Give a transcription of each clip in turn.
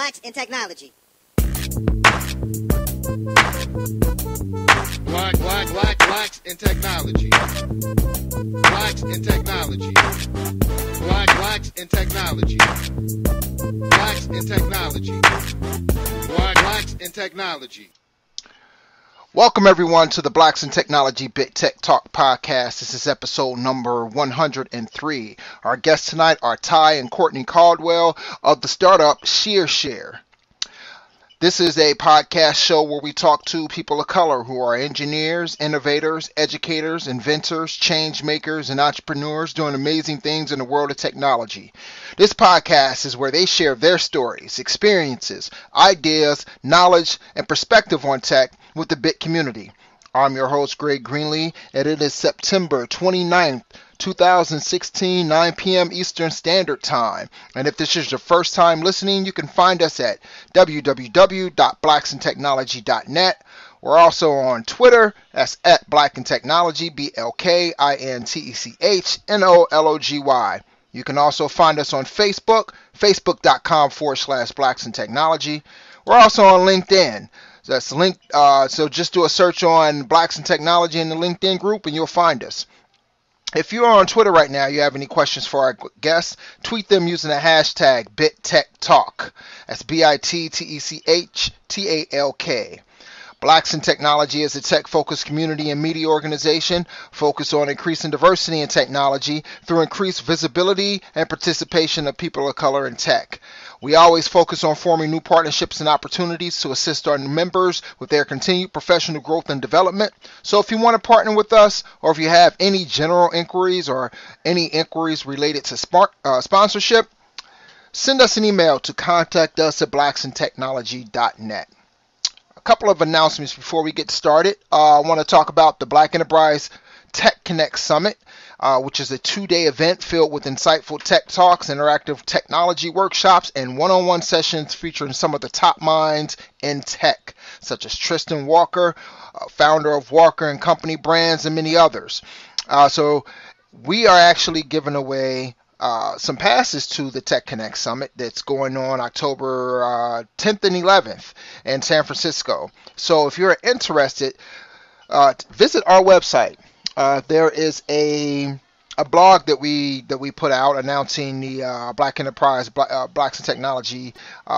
Blacks in Technology. Blacks in technology. Blacks in technology. Blacks in technology. Blacks in technology. Blacks in technology. Welcome everyone to the Blacks in Technology Big Tech Talk podcast. This is episode number 103. Our guests tonight are Tye and Courtney Caldwell of the startup ShearShare. This is a podcast show where we talk to people of color who are engineers, innovators, educators, inventors, change makers, and entrepreneurs doing amazing things in the world of technology. This podcast is where they share their stories, experiences, ideas, knowledge, and perspective on tech with the BIT community. I'm your host, Greg Greenlee, and it is September 29th, 2016, 9 p.m. Eastern Standard Time. And if this is your first time listening, you can find us at www.blacksintechnology.net. We're also on Twitter. That's at Black in Technology, BLKINTECHNOLOGY. You can also find us on Facebook, facebook.com/blacksintechnology. We're also on LinkedIn. So that's linked. So just do a search on Blacks in Technology in the LinkedIn group and you'll find us. If you're on Twitter right now, you have any questions for our guests, tweet them using the hashtag BitTechTalk. That's BITTECHTALK. Blacks in Technology is a tech-focused community and media organization focused on increasing diversity in technology through increased visibility and participation of people of color in tech. We always focus on forming new partnerships and opportunities to assist our members with their continued professional growth and development. So if you want to partner with us, or if you have any general inquiries or any inquiries related to sponsorship, send us an email to contact us at blacksintechnology.net. A couple of announcements before we get started. I want to talk about the Black Enterprise Tech Connect Summit, which is a 2-day event filled with insightful tech talks, interactive technology workshops, and one-on-one sessions featuring some of the top minds in tech, such as Tristan Walker, founder of Walker and Company Brands, and many others. So we are actually giving away some passes to the Tech Connect Summit that's going on October 10th and 11th in San Francisco. So if you're interested, visit our website. There is a blog that we put out announcing the Black Enterprise Blacks in Technology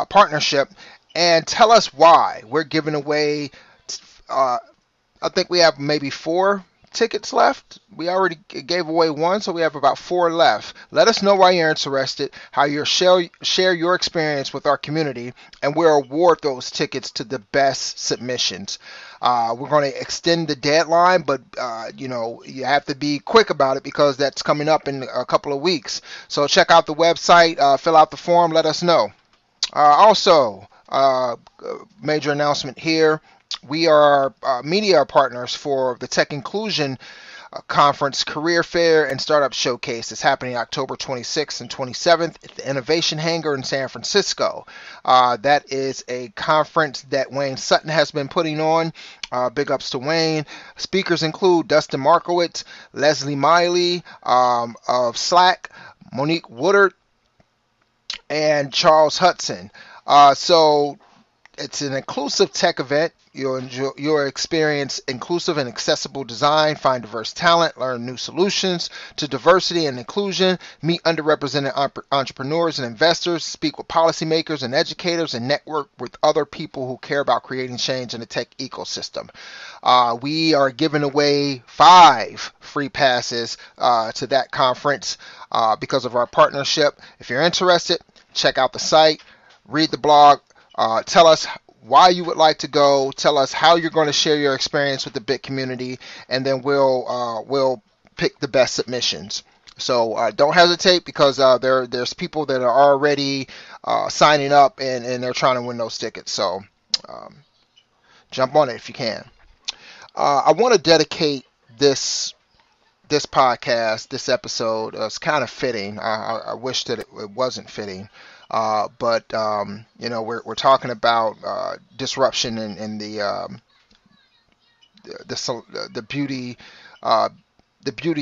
partnership, and tell us why we're giving away. I think we have maybe 4 tickets left. We already gave away 1, so we have about 4 left. Let us know why you're interested, how you share your experience with our community, and we'll award those tickets to the best submissions. We're going to extend the deadline, but you have to be quick about it because that's coming up in a couple of weeks. So check out the website, fill out the form, let us know. Also, major announcement here. We are media partners for the Tech Inclusion Conference, Career Fair, and Startup Showcase. It's happening October 26th and 27th at the Innovation Hangar in San Francisco. That is a conference that Wayne Sutton has been putting on. Big ups to Wayne. Speakers include Dustin Markowitz, Leslie Miley of Slack, Monique Woodard, and Charles Hudson. So it's an inclusive tech event. You'll experience inclusive and accessible design, find diverse talent, learn new solutions to diversity and inclusion, meet underrepresented entrepreneurs and investors, speak with policymakers and educators, and network with other people who care about creating change in the tech ecosystem. We are giving away 5 free passes to that conference because of our partnership. If you're interested, check out the site, read the blog, tell us why you would like to go, tell us how you're going to share your experience with the BIT community, and then we'll pick the best submissions. So don't hesitate, because there's people that are already signing up and they're trying to win those tickets. So jump on it if you can. I want to dedicate this podcast, this episode. It's kind of fitting. I wish that it wasn't fitting. But we're talking about disruption in the beauty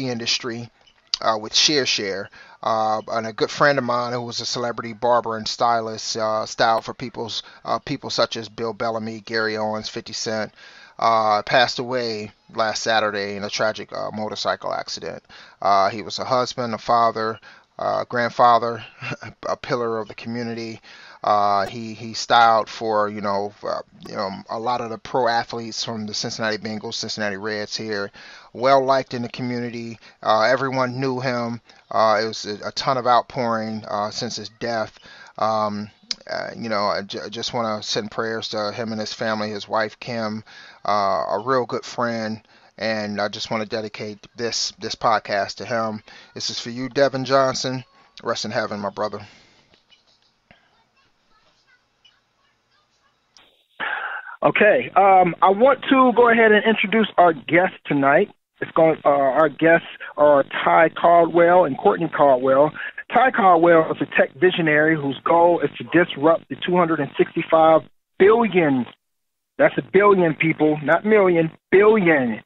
industry, with ShearShare. And a good friend of mine who was a celebrity barber and stylist, styled for people such as Bill Bellamy, Gary Owens, 50 Cent, passed away last Saturday in a tragic motorcycle accident. He was a husband, a father, grandfather, a pillar of the community. He styled for a lot of the pro athletes from the Cincinnati Bengals, Cincinnati Reds here. Well liked in the community. Everyone knew him. It was a ton of outpouring since his death. I just want to send prayers to him and his family, his wife Kim, a real good friend. And I just want to dedicate this podcast to him. This is for you, Devin Johnson. Rest in heaven, my brother. Okay, I want to go ahead and introduce our guest tonight. Our guests are Tye Caldwell and Courtney Caldwell. Tye Caldwell is a tech visionary whose goal is to disrupt the $265 billion, that's a billion people, not million, billion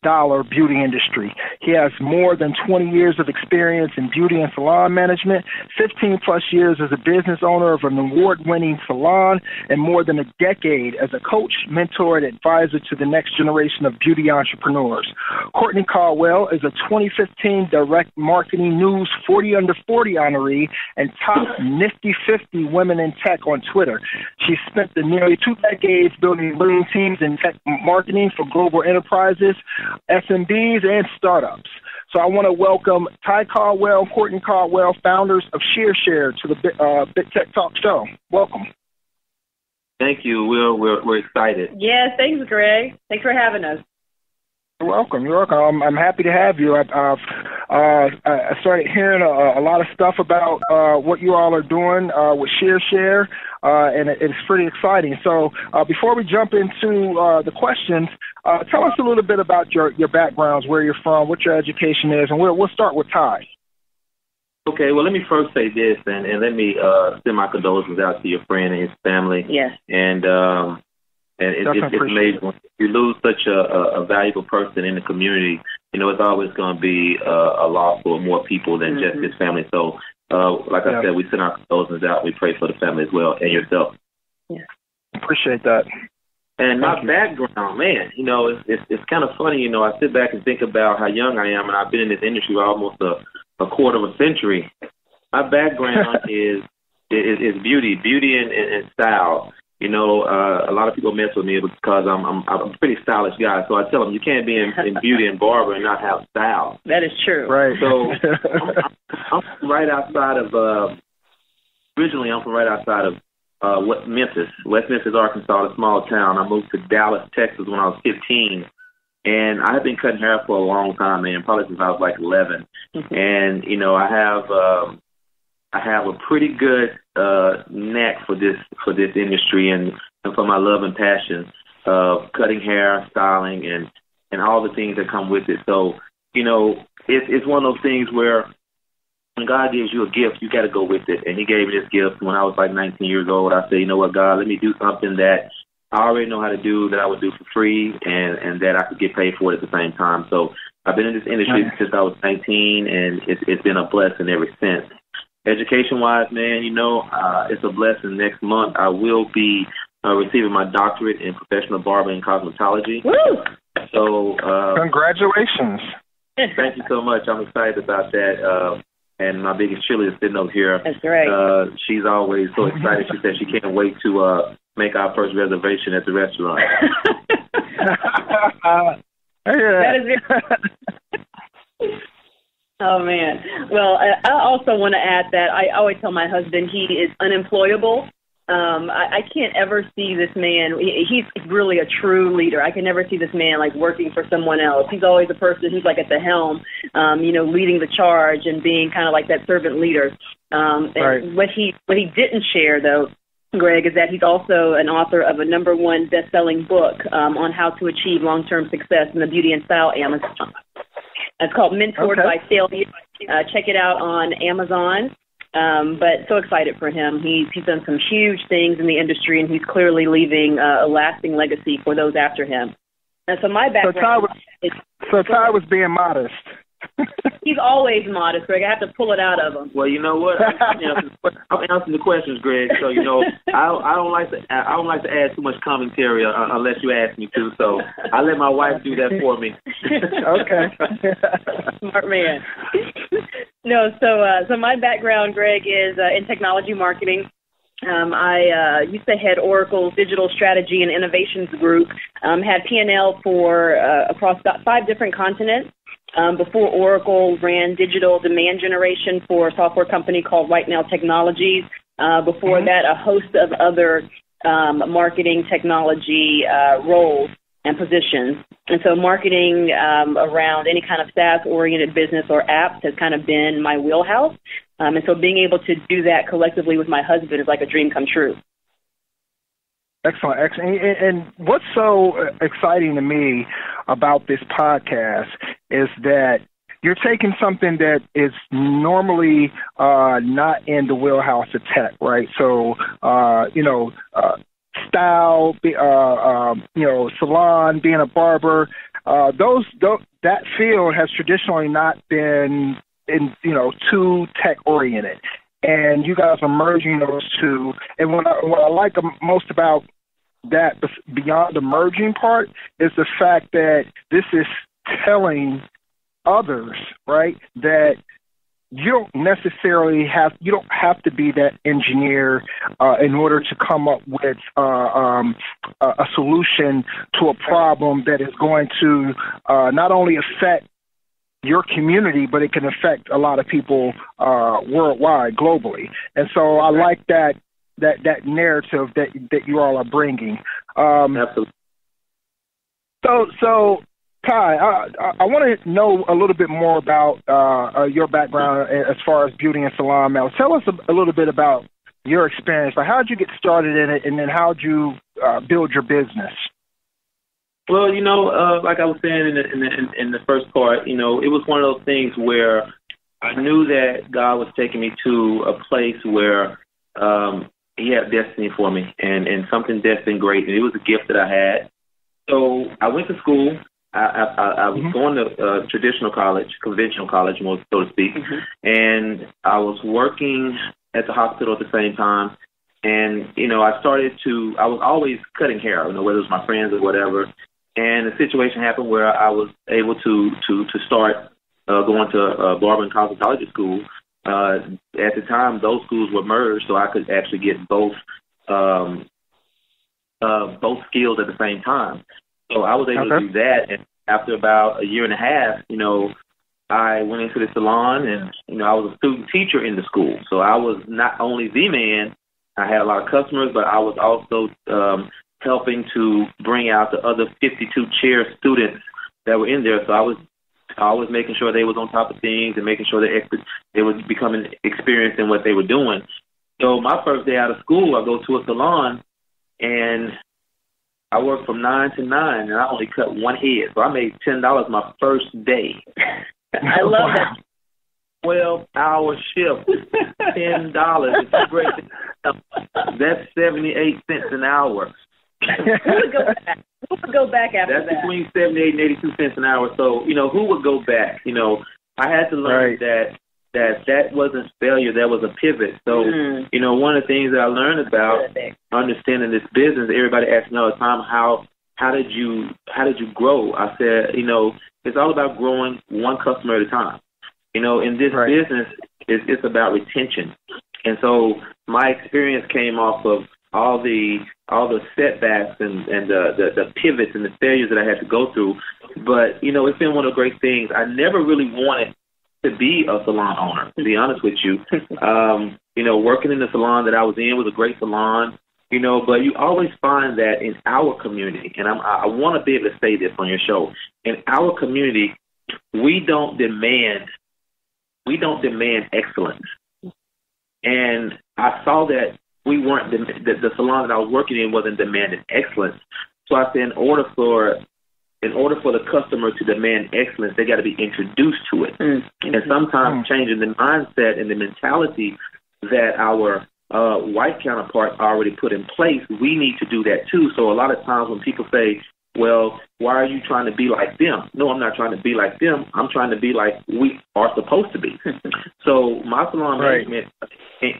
dollar beauty industry. He has more than 20 years of experience in beauty and salon management, 15 plus years as a business owner of an award-winning salon, and more than a decade as a coach, mentor, and advisor to the next generation of beauty entrepreneurs. Courtney Caldwell is a 2015 Direct Marketing News 40 Under 40 honoree and top Nifty 50 Women in Tech on Twitter. She spent the nearly 2 decades building leading teams in tech marketing for global enterprises, SMBs, and startups. So I want to welcome Tye Caldwell, Courtney Caldwell, founders of ShearShare, to the Big Tech Talk Show. Welcome. Thank you, Will. We're excited. Yes, thanks, Greg. Thanks for having us. You're welcome. You're welcome. I'm happy to have you. I started hearing a lot of stuff about what you all are doing with ShearShare, and it's pretty exciting. So before we jump into the questions, tell us a little bit about your backgrounds, where you're from, what your education is, and we'll start with Tye. Okay, well, let me first say this, and let me send my condolences out to your friend and his family. Yes. And it's amazing. When you lose such a valuable person in the community, it's always going to be a loss for more people than just his family. So, like I said, we send our condolences out. We pray for the family as well and yourself. Yeah. Appreciate that. And my background, man, it's kind of funny. I sit back and think about how young I am, and I've been in this industry for almost a quarter of a century. My background is beauty and style. A lot of people mess with me because I'm a pretty stylish guy. So I tell them you can't be in beauty and barber and not have style. That is true. Right. So I'm from right outside of. Originally, I'm from right outside of West Memphis, Arkansas, a small town. I moved to Dallas, Texas when I was 15, and I had been cutting hair for a long time, man. Probably since I was like 11. And I have a pretty good knack for this industry and for my love and passion of cutting hair, styling, and all the things that come with it. So, it's one of those things where when God gives you a gift, you got to go with it. And he gave me this gift when I was like 19 years old. I said, you know what, God, let me do something that I already know how to do, that I would do for free, and that I could get paid for it at the same time. So I've been in this industry since I was 19, and it's been a blessing ever since. Education-wise, man, it's a blessing. Next month, I will be receiving my doctorate in professional barbering and cosmetology. Woo! So, congratulations. Thank you so much. I'm excited about that. And my biggest cheerleader sitting over here. That's great. She's always so excited. She said she can't wait to make our first reservation at the restaurant. That is very... Oh, man. Well, I also want to add that I always tell my husband he is unemployable. I can't ever see this man. He's really a true leader. I can never see this man like working for someone else. He's always a person who's like at the helm, leading the charge and being kind of like that servant leader. Right. And what he didn't share, though, Greg, is that he's also an author of a #1 best-selling book on how to achieve long-term success in the beauty and style Amazon. It's called Mentored by Failure. Check it out on Amazon. But so excited for him. He's done some huge things in the industry, and he's clearly leaving a lasting legacy for those after him. And so my background So Tye was being modest. He's always modest, Greg. I have to pull it out of him. Well, you know what? I'm answering the questions, Greg. So I don't like to add too much commentary unless you ask me to. So I let my wife do that for me. Okay. Smart man. No, so my background, Greg, is in technology marketing. I used to head Oracle's digital strategy and innovations group, had P&L for across about 5 different continents. Before Oracle, ran digital demand generation for a software company called Right Now Technologies. Before that, a host of other marketing technology roles and positions. And so marketing around any kind of SaaS-oriented business or apps has kind of been my wheelhouse. And so being able to do that collectively with my husband is like a dream come true. Excellent. And what's so exciting to me about this podcast is that you're taking something that is normally not in the wheelhouse of tech, right? So, style, salon, being a barber, that field has traditionally not been too tech oriented. And you guys are merging those two. And what I like most about that, beyond the merging part, is the fact that this is telling others, right, that you don't necessarily have to be that engineer in order to come up with a solution to a problem that is going to not only affect your community, but it can affect a lot of people worldwide, globally. And so I like that narrative that you all are bringing. Absolutely. So Tye, I want to know a little bit more about your background as far as beauty and salon. Now, tell us a little bit about your experience. Like, how'd you get started in it, and then how'd you build your business? Well, like I was saying in the first part, it was one of those things where I knew that God was taking me to a place where He had destiny for me, and something destined great, and it was a gift that I had. So I went to school. I was going to traditional college, conventional college, so to speak, and I was working at the hospital at the same time. And, I was always cutting hair, whether it was my friends or whatever. And the situation happened where I was able to start going to barber and cosmetology school. At the time, those schools were merged, so I could actually get both skills at the same time. So I was able to do that. And after about a year and a half, I went into the salon, and I was a student teacher in the school. So I was not only the man, I had a lot of customers, but I was also helping to bring out the other 52 chair students that were in there. So I was making sure they was on top of things and making sure they were becoming experienced in what they were doing. So my first day out of school, I go to a salon, and I worked from 9 to 9, and I only cut one head. So I made $10 my first day. I love that. 12-hour shift, $10. If you break it down, that's 78 cents an hour. Who would go back after that? That's between 78 and 82 cents an hour. So, who would go back? I had to learn that wasn't failure. That was a pivot. So, one of the things that I learned about understanding this business, everybody asks me all the time, how did you grow? I said, it's all about growing one customer at a time. In this business, it's about retention. And so my experience came off of all the setbacks and the pivots and the failures that I had to go through. But, it's been one of the great things. I never really wanted to be a salon owner, to be honest with you. Working in the salon that I was in was a great salon, but you always find that in our community, and I want to be able to say this on your show, in our community, we don't demand excellence. And I saw that we weren't, the salon that I was working in wasn't demanding excellence. So I said, in order for the customer to demand excellence, they got to be introduced to it. And sometimes changing the mindset and the mentality that our white counterparts already put in place, we need to do that too. So a lot of times when people say, well, why are you trying to be like them? No, I'm not trying to be like them. I'm trying to be like we are supposed to be. So my salon management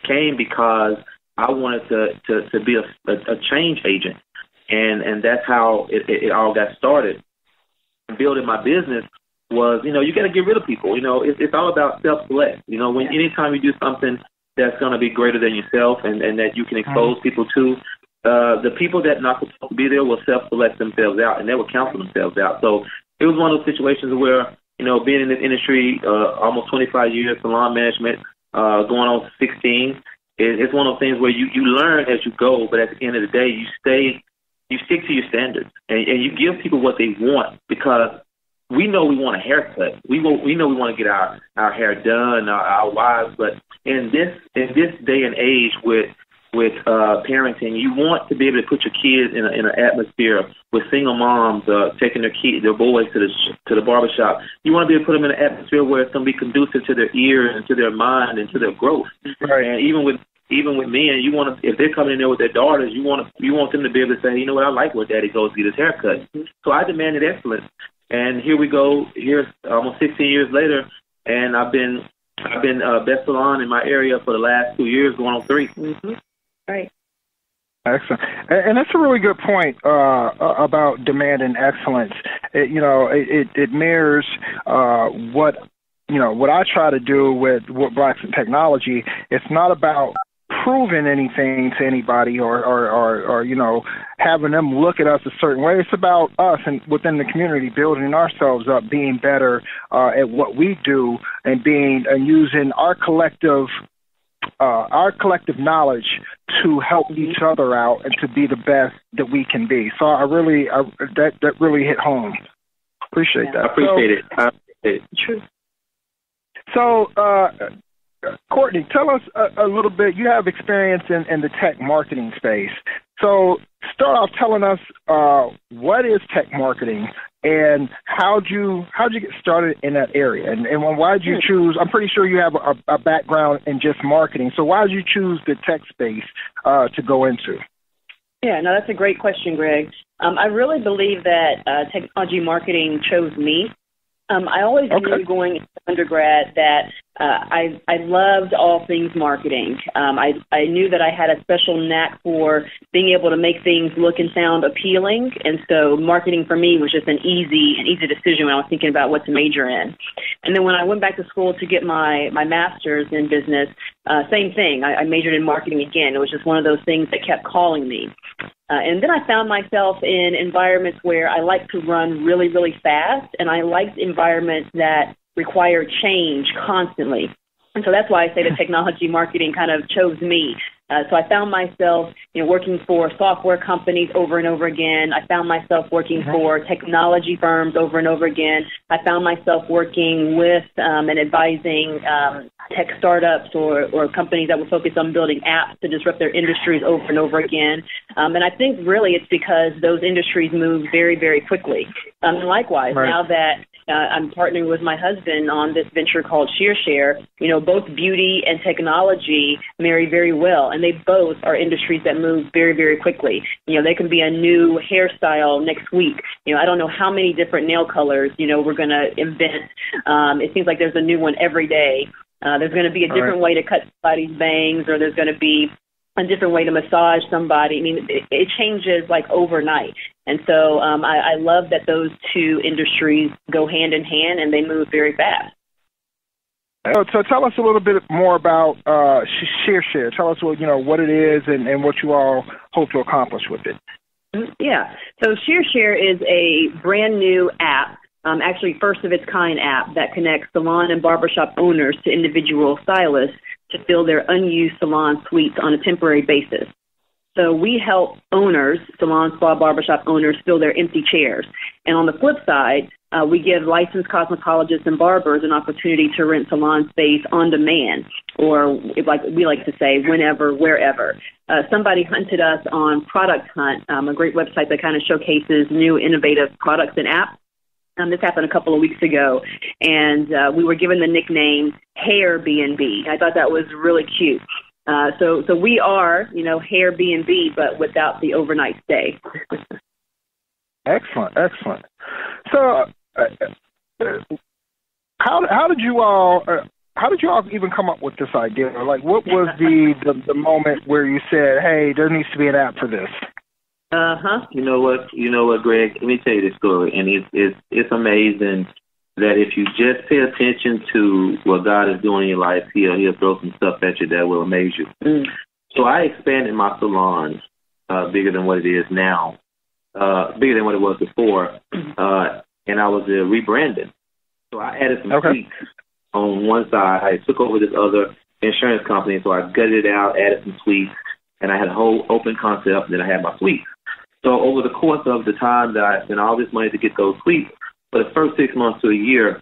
came because I wanted to be a change agent. And that's how it all got started. Building my business was, you got to get rid of people. It's all about self-select. Anytime you do something that's going to be greater than yourself and that you can expose people to, the people that not supposed to be there will self-select themselves out, and they will cancel themselves out. So it was one of those situations where, being in this industry almost 25 years, salon management, going on to 16, it's one of those things where you learn as you go, but at the end of the day, you stick to your standards, and you give people what they want, because we know we want a haircut. We know we want to get our hair done, our wives, but in this day and age with parenting, you want to be able to put your kids in an atmosphere with single moms taking their boys to the barbershop. You want to be able to put them in an atmosphere where it's going to be conducive to their ears and to their mind and to their growth. Right. And even with men, you want to, if they're coming in there with their daughters, you want them to be able to say, you know what, I like where Daddy goes to get his haircut. So I demanded excellence, and here we go. Here's almost 16 years later, and I've been best salon in my area for the last 2 years, going on 3. Mm-hmm. Right. Excellent, and that's a really good point about demanding excellence. It mirrors what I try to do with Blacks in Technology. It's not about proving anything to anybody or having them look at us a certain way. It's about us and within the community building ourselves up, being better at what we do, and using our collective knowledge to help each other out and to be the best that we can be. So that really hit home. Appreciate that. I appreciate it. True. So, Courtney, tell us a little bit. You have experience in the tech marketing space. So start off telling us what is tech marketing, and how'd you get started in that area, and why did you choose? I'm pretty sure you have a background in just marketing. So why did you choose the tech space to go into? Yeah, no, that's a great question, Greg. I really believe that technology marketing chose me. I always knew going into undergrad that I loved all things marketing. I knew that I had a special knack for being able to make things look and sound appealing, and so marketing for me was just an easy decision when I was thinking about what to major in. And then when I went back to school to get my master's in business, same thing. I majored in marketing again. It was just one of those things that kept calling me. And then I found myself in environments where I like to run really, really fast, and I liked environments that require change constantly. And so that's why I say that technology marketing kind of chose me. So I found myself, working for software companies over and over again. I found myself working for technology firms over and over again. I found myself working with and advising tech startups or companies that were focused on building apps to disrupt their industries over and over again. And I think really it's because those industries move very, very quickly. And likewise, now that I'm partnering with my husband on this venture called ShearShare, both beauty and technology marry very well, and they both are industries that move very, very quickly. They can be a new hairstyle next week. I don't know how many different nail colors, we're going to invent. It seems like there's a new one every day. There's going to be a different way to cut somebody's bangs, or there's going to be a different way to massage somebody. I mean, it changes like overnight. And so I love that those two industries go hand in hand and they move very fast. So tell us a little bit more about ShearShare. Tell us what it is and what you all hope to accomplish with it. Yeah. So ShearShare is a brand new app, actually first of its kind app that connects salon and barbershop owners to individual stylists to fill their unused salon suites on a temporary basis. So we help owners, salon, spa, barbershop owners, fill their empty chairs. And on the flip side, we give licensed cosmetologists and barbers an opportunity to rent salon space on demand, or like we like to say, whenever, wherever. Somebody hunted us on Product Hunt, a great website that kind of showcases new innovative products and apps. This happened a couple of weeks ago, and we were given the nickname Hair B&B. I thought that was really cute. So we are, Hair B&B, but without the overnight stay. Excellent. So, how did you all even come up with this idea? Like, what was the moment where you said, "Hey, there needs to be an app for this"? You know what, Greg? Let me tell you this story, and it's amazing that if you just pay attention to what God is doing in your life, He'll throw some stuff at you that will amaze you. So I expanded my salon bigger than what it is now, bigger than what it was before, and I was rebranding. So I added some tweaks on one side. I took over this other insurance company, so I gutted it out, added some tweaks, and I had a whole open concept, and then I had my tweaks. So over the course of the time that I spent all this money to get those tweaks, for the first 6 months to a year,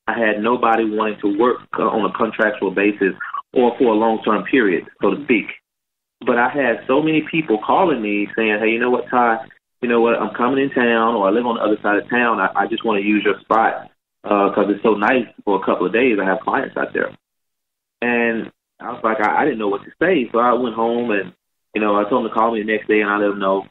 I had nobody wanting to work on a contractual basis or for a long-term period, so to speak. But I had so many people calling me saying, "Hey, you know what, Ty? You know what? I'm coming in town, or I live on the other side of town. I just want to use your spot because it's so nice for a couple of days. I have clients out there." And I was like, I didn't know what to say. So I went home and, I told them to call me the next day, and I let them know.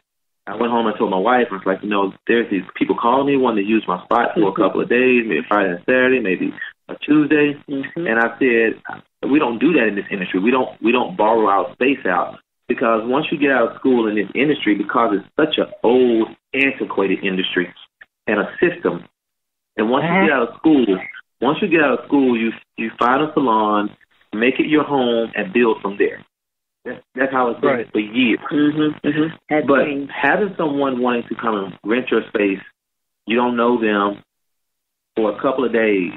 I went home and told my wife, I was like, there's these people calling me wanting to use my spot for a couple of days, maybe Friday and Saturday, maybe a Tuesday. And I said, we don't do that in this industry. We don't borrow our space out, because once you get out of school in this industry, because it's such an old, antiquated industry and a system, and once you get out of school, you find a salon, make it your home, and build from there. That's how it's been for years. But having someone wanting to come and rent your space, you don't know them, for a couple of days,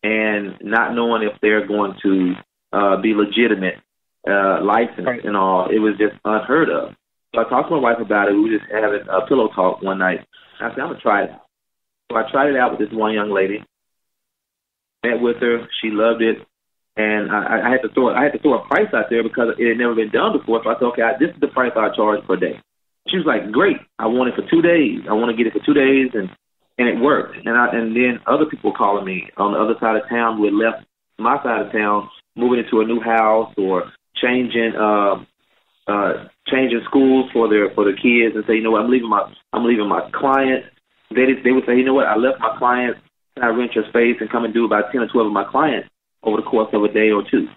and not knowing if they're going to be legitimate, licensed and all, it was just unheard of. So I talked to my wife about it. We were just having a pillow talk one night. I said, I'm going to try it. So I tried it out with this one young lady. Met with her. She loved it. And I had to throw a price out there because it had never been done before. So I said, okay, this is the price I charge per day. She was like, great. I want it for 2 days. I want to get it for 2 days. And it worked. And then other people calling me on the other side of town who had left my side of town, moving into a new house or changing schools for their kids, and say, you know what, I'm leaving my clients. They would say, you know what, I left my clients. Can I rent your space and come and do about 10 or 12 of my clients over the course of a day or two?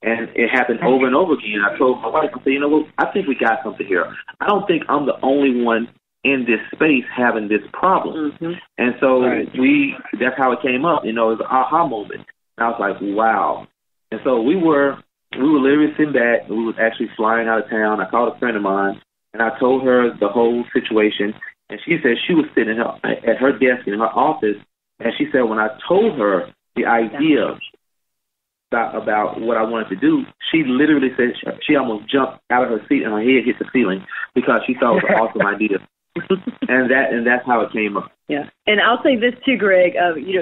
And it happened over and over again. I told my wife, I said, you know what, I think we got something here. I don't think I'm the only one in this space having this problem. And so that's how it came up. It was an aha moment. And I was like, wow. And so we were literally sitting back, and we was actually flying out of town. I called a friend of mine, and I told her the whole situation. And she said she was sitting at her desk in her office, and she said when I told her the idea about what I wanted to do, she literally said she almost jumped out of her seat and her head hit the ceiling because she thought it was an awesome idea. And that's how it came up. Yeah, and I'll say this too, Greg.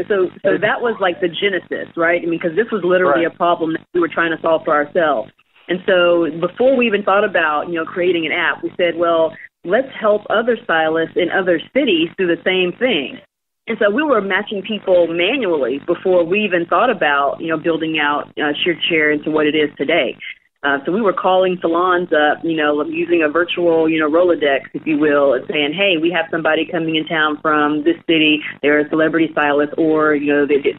So that was like the genesis, right? I mean, because this was literally a problem that we were trying to solve for ourselves. And so before we even thought about creating an app, we said, well, let's help other stylists in other cities do the same thing. And so we were matching people manually before we even thought about building out ShearShare into what it is today. So we were calling salons up, using a virtual, Rolodex, if you will, and saying, hey, we have somebody coming in town from this city. They're a celebrity stylist, or,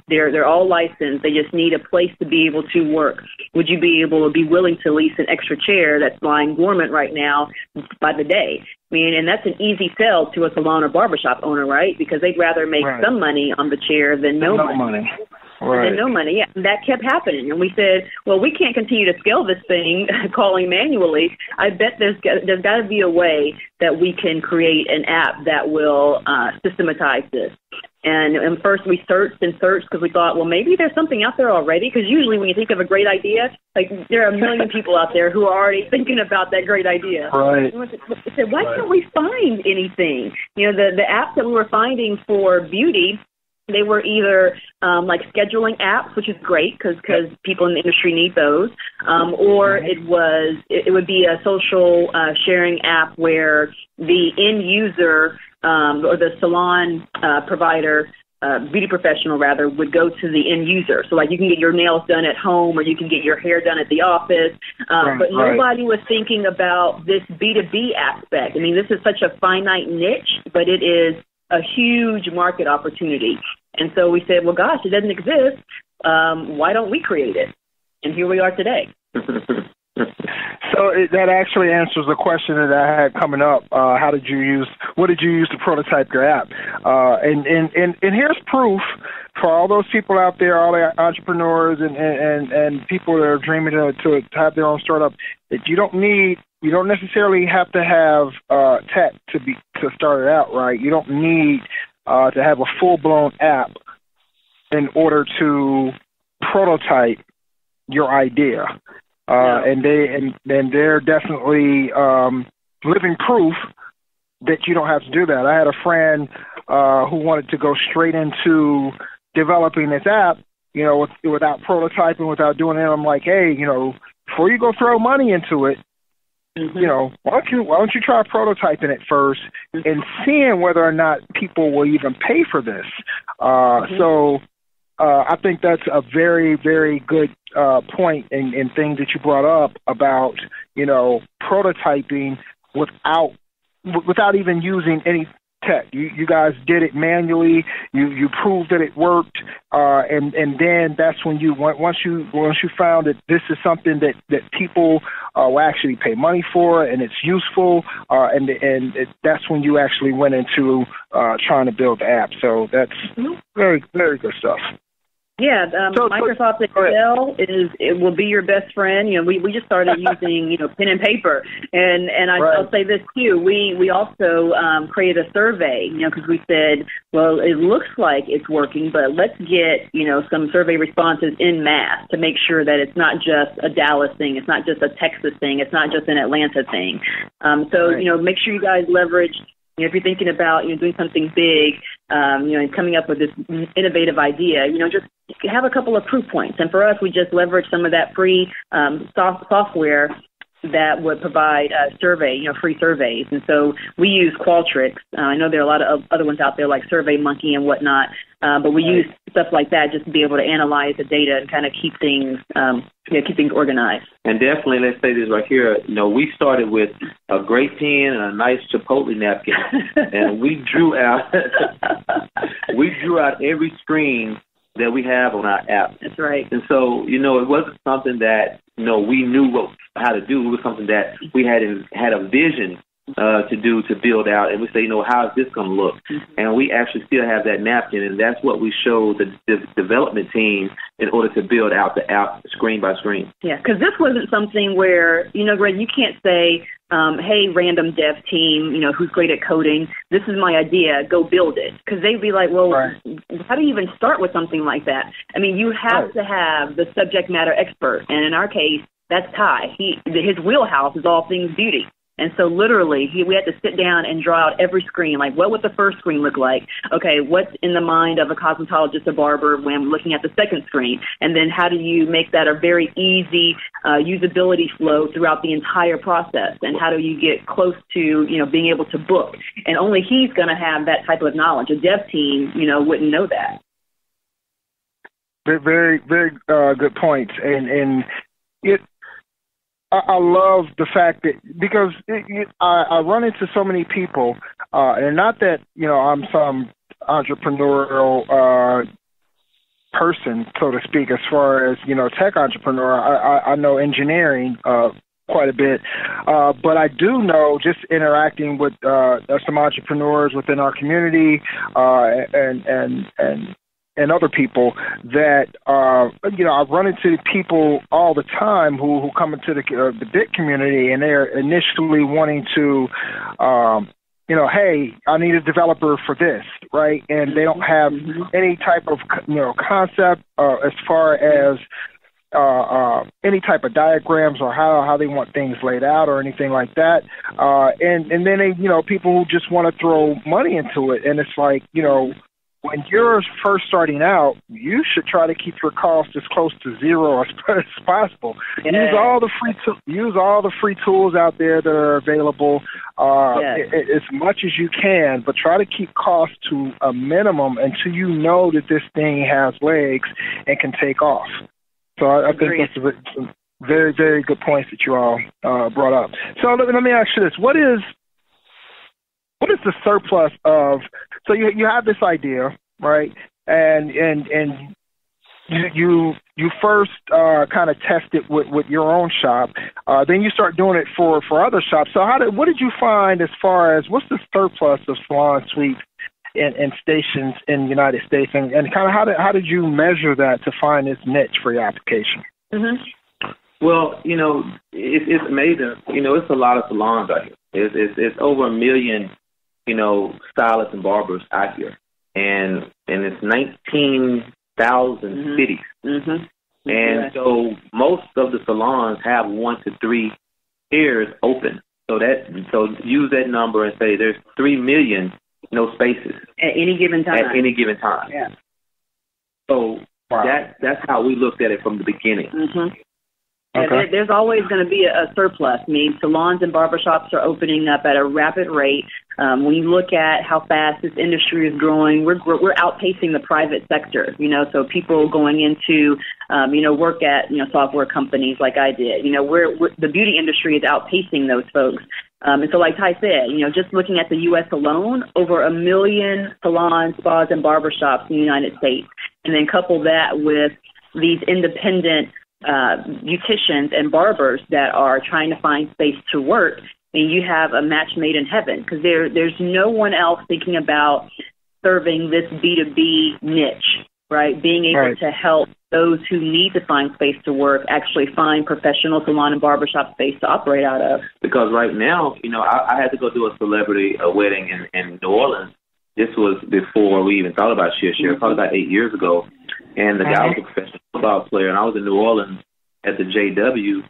they're all licensed. They just need a place to be able to work. Would you be willing to lease an extra chair that's lying dormant right now by the day? I mean, and that's an easy sell to a salon or barbershop owner, right? Because they'd rather make some money on the chair than no money. And no money. Yeah, and that kept happening. And we said, well, we can't continue to scale this thing calling manually. I bet there's got to be a way that we can create an app that will systematize this. And first we searched because we thought, well, maybe there's something out there already. Because usually when you think of a great idea, like there are a million people out there who are already thinking about that great idea. Right. We said, why can't we find anything? The apps that we were finding for beauty, they were either like scheduling apps, which is great because people in the industry need those, or it would be a social sharing app where the end user or the salon provider beauty professional rather would go to the end user. So like you can get your nails done at home or you can get your hair done at the office. But nobody was thinking about this B2B aspect. I mean, this is such a finite niche, but it is a huge market opportunity. And so we said, well, gosh, it doesn't exist. Why don't we create it? And here we are today. So that actually answers the question that I had coming up. What did you use to prototype your app? And here's proof for all those people out there, all the entrepreneurs and people that are dreaming to have their own startup, that you don't necessarily have to have tech to start it out, right? You don't need to have a full-blown app in order to prototype your idea. And they're definitely living proof that you don't have to do that. I had a friend who wanted to go straight into developing this app, without prototyping, without doing it. I'm like, hey, before you go throw money into it, why don't you try prototyping it first and seeing whether or not people will even pay for this. So I think that's a very, very good point and thing that you brought up about, prototyping without even using any tech. You guys did it manually. You proved that it worked, and then that's when once you found that this is something that people will actually pay money for and it's useful, that's when you actually went into trying to build the app. So that's very, very good stuff. Yeah, Microsoft Excel will be your best friend. We just started using pen and paper, and I'll say this too. We also created a survey, because we said, well, it looks like it's working, but let's get some survey responses in mass to make sure that it's not just a Dallas thing, it's not just a Texas thing, it's not just an Atlanta thing. Make sure you guys leverage. If you're thinking about doing something big, and coming up with this innovative idea, just have a couple of proof points. And for us, we just leverage some of that free software that would provide free surveys. And so we use Qualtrics. I know there are a lot of other ones out there like SurveyMonkey and whatnot, but we use stuff like that just to be able to analyze the data and kind of keep things organized. And definitely, let's say this right here. We started with a great pen and a nice Chipotle napkin, and we drew out every screen that we have on our app. That's right. And so, it wasn't something that we knew how to do. It was something that we had a vision to build out, and we say, how is this going to look? Mm-hmm. And we actually still have that napkin, and that's what we showed the development team in order to build out the app screen by screen. Yeah, because this wasn't something where, Greg, you can't say, hey, random dev team, who's great at coding, this is my idea, go build it. Because they'd be like, well, how do you even start with something like that? I mean, you have to have the subject matter expert, and in our case, that's Tye. His wheelhouse is all things beauty. And so literally, we had to sit down and draw out every screen, like what would the first screen look like? Okay, what's in the mind of a cosmetologist or barber when looking at the second screen? And then how do you make that a very easy usability flow throughout the entire process? And how do you get close to, being able to book? And only he's going to have that type of knowledge. A dev team, wouldn't know that. Very, very good points. And I love the fact that, because I run into so many people, and not that, I'm some entrepreneurial person, so to speak, as far as, tech entrepreneur. I know engineering quite a bit, but I do know, just interacting with some entrepreneurs within our community and other people, that I run into people all the time who come into the bit community, and they're initially wanting to, hey, I need a developer for this, right? And they don't have any type of concept as far as any type of diagrams or how they want things laid out or anything like that. And then they, people who just want to throw money into it, and it's like, when you're first starting out, you should try to keep your costs as close to zero as possible. Yeah. Use all the free tools out there that are available as much as you can, but try to keep costs to a minimum until you know that this thing has legs and can take off. So I think that's some very, very good points that you all brought up. So let me ask you this: what is the surplus of? So you have this idea, right? And you first kind of test it with your own shop. Then you start doing it for other shops. So what did you find as far as what's the surplus of salon suites and stations in the United States, and kind of how did you measure that to find this niche for your application? Mm-hmm. Well, it's amazing. It's a lot of salons out here. It's over 1 million, stylists and barbers out here, and it's 19,000 cities. Mm-hmm. And so most of the salons have 1 to 3 chairs open. So use that number and say there's 3 million spaces at any given time. Yeah. So that's how we looked at it from the beginning. Mm-hmm. Okay. There's always going to be a surplus. I mean, salons and barbershops are opening up at a rapid rate. When you look at how fast this industry is growing, we're outpacing the private sector. So people going into work at software companies like I did. The beauty industry is outpacing those folks. And so, like Tye said, just looking at the U.S. alone, over 1 million salons, spas, and barbershops in the United States, and then couple that with these independent beauticians and barbers that are trying to find space to work, and you have a match made in heaven, because there's no one else thinking about serving this B2B niche, right? Being able to help those who need to find space to work actually find professional salon and barbershop space to operate out of. Because right now, I had to go do a celebrity wedding in New Orleans. This was before we even thought about ShearShare, probably about 8 years ago. And the guy was a professional football player, and I was in New Orleans at the JW,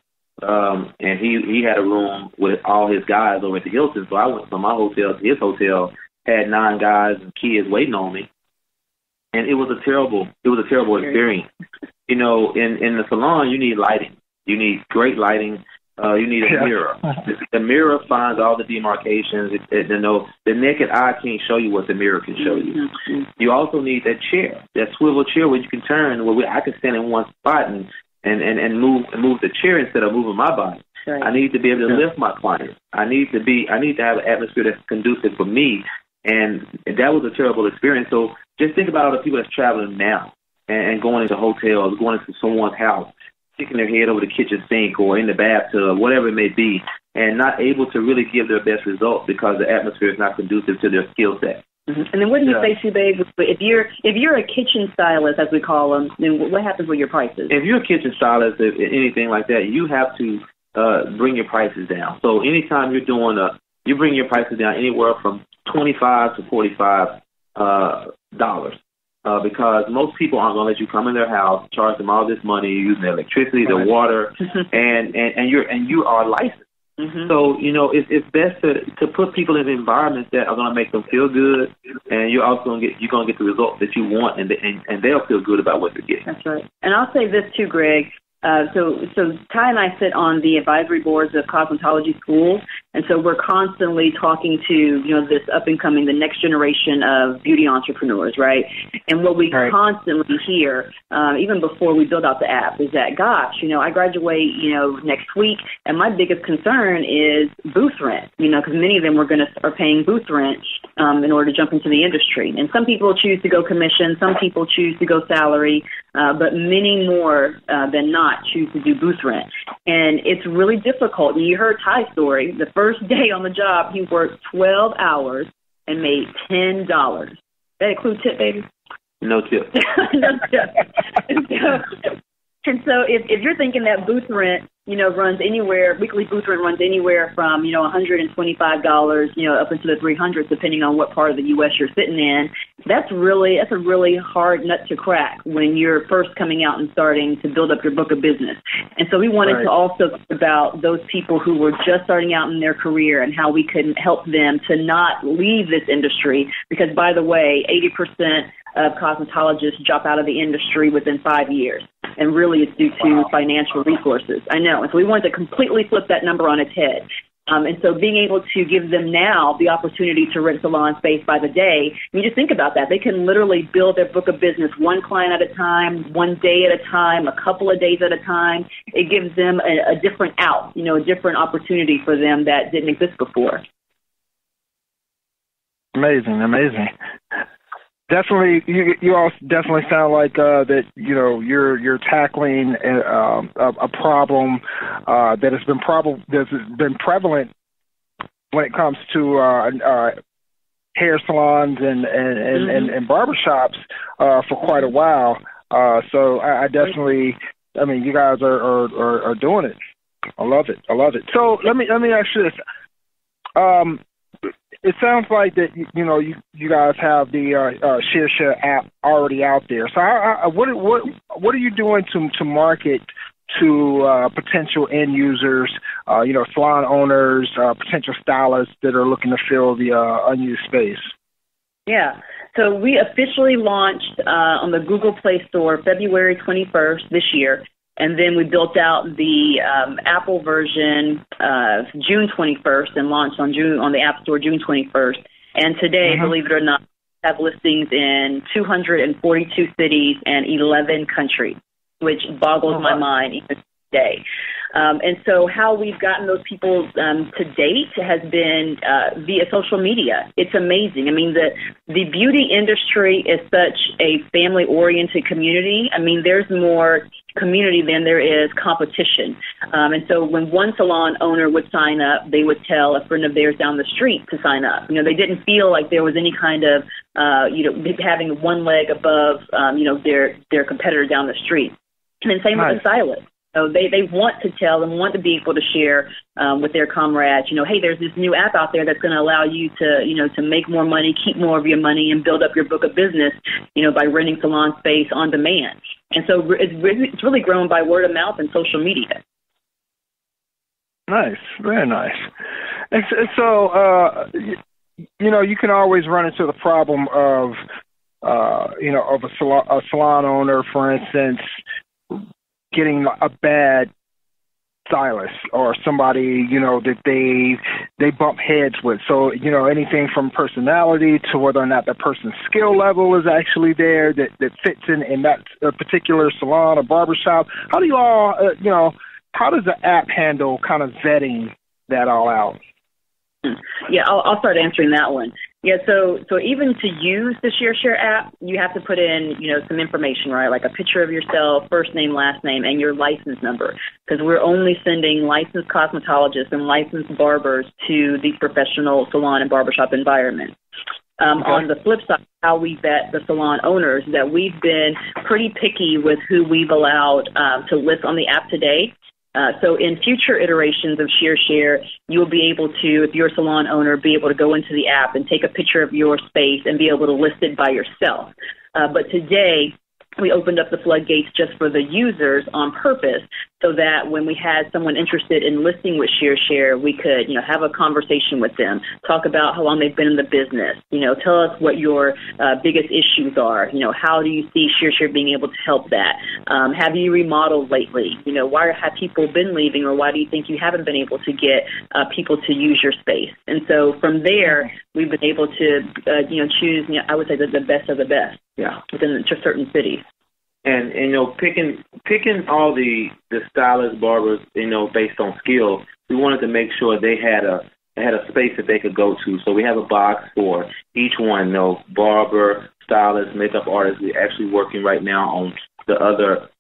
and he had a room with all his guys over at the Hilton. So I went from my hotel to his hotel, had 9 guys and kids waiting on me, and it was a terrible experience. In the salon, you need lighting. You need great lighting. You need a mirror. The mirror finds all the demarcations. The naked eye can't show you what the mirror can show you. Mm-hmm. You also need that chair, that swivel chair where you can turn, where I can stand in one spot and move the chair instead of moving my body. Right. I need to be able to lift my clients. I need to have an atmosphere that's conducive for me, and that was a terrible experience. So just think about all the people that's traveling now and going into hotels, going into someone's house, sticking their head over the kitchen sink or in the bathtub, whatever it may be, and not able to really give their best result because the atmosphere is not conducive to their skill set. Mm-hmm. And then what do you say, Babe? If you're a kitchen stylist, as we call them, then what happens with your prices? If you're a kitchen stylist, anything like that, you have to bring your prices down. So anytime you're doing you bring your prices down anywhere from $25 to $45 because most people aren't going to let you come in their house, charge them all this money, using their electricity, their water, and you are licensed. Mm-hmm. So it's best to put people in environments that are going to make them feel good, and you're also going to get the results that you want, and they'll feel good about what they're getting. That's right. And I'll say this too, Greg. So Tye and I sit on the advisory boards of cosmetology schools, and so we're constantly talking to this up and coming, the next generation of beauty entrepreneurs, right? And what we constantly hear, even before we build out the app, is that I graduate next week, and my biggest concern is booth rent, because many of them are paying booth rent in order to jump into the industry. And some people choose to go commission, some people choose to go salary, but many more than not choose to do booth rent. And it's really difficult. And you heard Tye's story. The first day on the job, he worked 12 hours and made $10. That include tip, baby? No tip. No tip. And so if you're thinking that booth rent, runs anywhere, weekly booth rent runs anywhere from, $125, up into the 300s, depending on what part of the U.S. you're sitting in. That's a really hard nut to crack when you're first coming out and starting to build up your book of business. And so we wanted to also talk about those people who were just starting out in their career and how we can help them to not leave this industry, because, by the way, 80% of cosmetologists drop out of the industry within 5 years. And really it's due to financial resources. I know. And so we wanted to completely flip that number on its head. And so being able to give them now the opportunity to rent salon space by the day, I mean, just think about that. They can literally build their book of business one client at a time, one day at a time, a couple of days at a time. It gives them a different out, a different opportunity for them that didn't exist before. Amazing. Definitely, you all definitely sound like that. You're tackling a problem that has been prevalent when it comes to hair salons and barbershops for quite a while. So I definitely, you guys are doing it. I love it. So let me ask you this. It sounds like that you guys have the ShearShare app already out there. So what are you doing to market to potential end users, salon owners, potential stylists that are looking to fill the unused space? Yeah. So we officially launched on the Google Play Store February 21st this year. And then we built out the Apple version June 21st and launched on the App Store June 21st. And today, believe it or not, we have listings in 242 cities and 11 countries, which boggles my mind even today. And so how we've gotten those people to date has been via social media. It's amazing. The beauty industry is such a family-oriented community. There's more community than there is competition. And so when one salon owner would sign up, they would tell a friend of theirs down the street to sign up. They didn't feel like there was any kind of, having one leg above, their competitor down the street. And then same with the stylist. So they want to tell and want to be able to share with their comrades, hey, there's this new app out there that's going to allow you to make more money, keep more of your money, and build up your book of business, by renting salon space on demand. And so it's really grown by word of mouth and social media. Nice, very nice. And so, you can always run into the problem of, of a salon owner, for instance, getting a bad stylist or somebody, that they bump heads with. So, anything from personality to whether or not that person's skill level is actually there that fits in that particular salon or barbershop. How do you all, how does the app handle kind of vetting that all out? Yeah, I'll start answering that one. Yeah, so even to use the ShearShare app, you have to put in, some information, right? Like a picture of yourself, first name, last name, and your license number, because we're only sending licensed cosmetologists and licensed barbers to these professional salon and barbershop environments. On the flip side, how we vet the salon owners, that we've been pretty picky with who we've allowed to list on the app today. So in future iterations of ShearShare, you'll be able to, if you're a salon owner, be able to go into the app and take a picture of your space and be able to list it by yourself. But today, we opened up the floodgates just for the users on purpose, so that when we had someone interested in listing with ShearShare, we could, have a conversation with them, talk about how long they've been in the business, tell us what your biggest issues are, how do you see ShearShare being able to help that? Have you remodeled lately? Why have people been leaving, or why do you think you haven't been able to get people to use your space? And so from there, we've been able to, choose, I would say, the best of the best, within certain cities. And picking all the stylist barbers, based on skill, we wanted to make sure they had a space that they could go to. So we have a box for each one. Barber, stylist, makeup artist. We're actually working right now on the other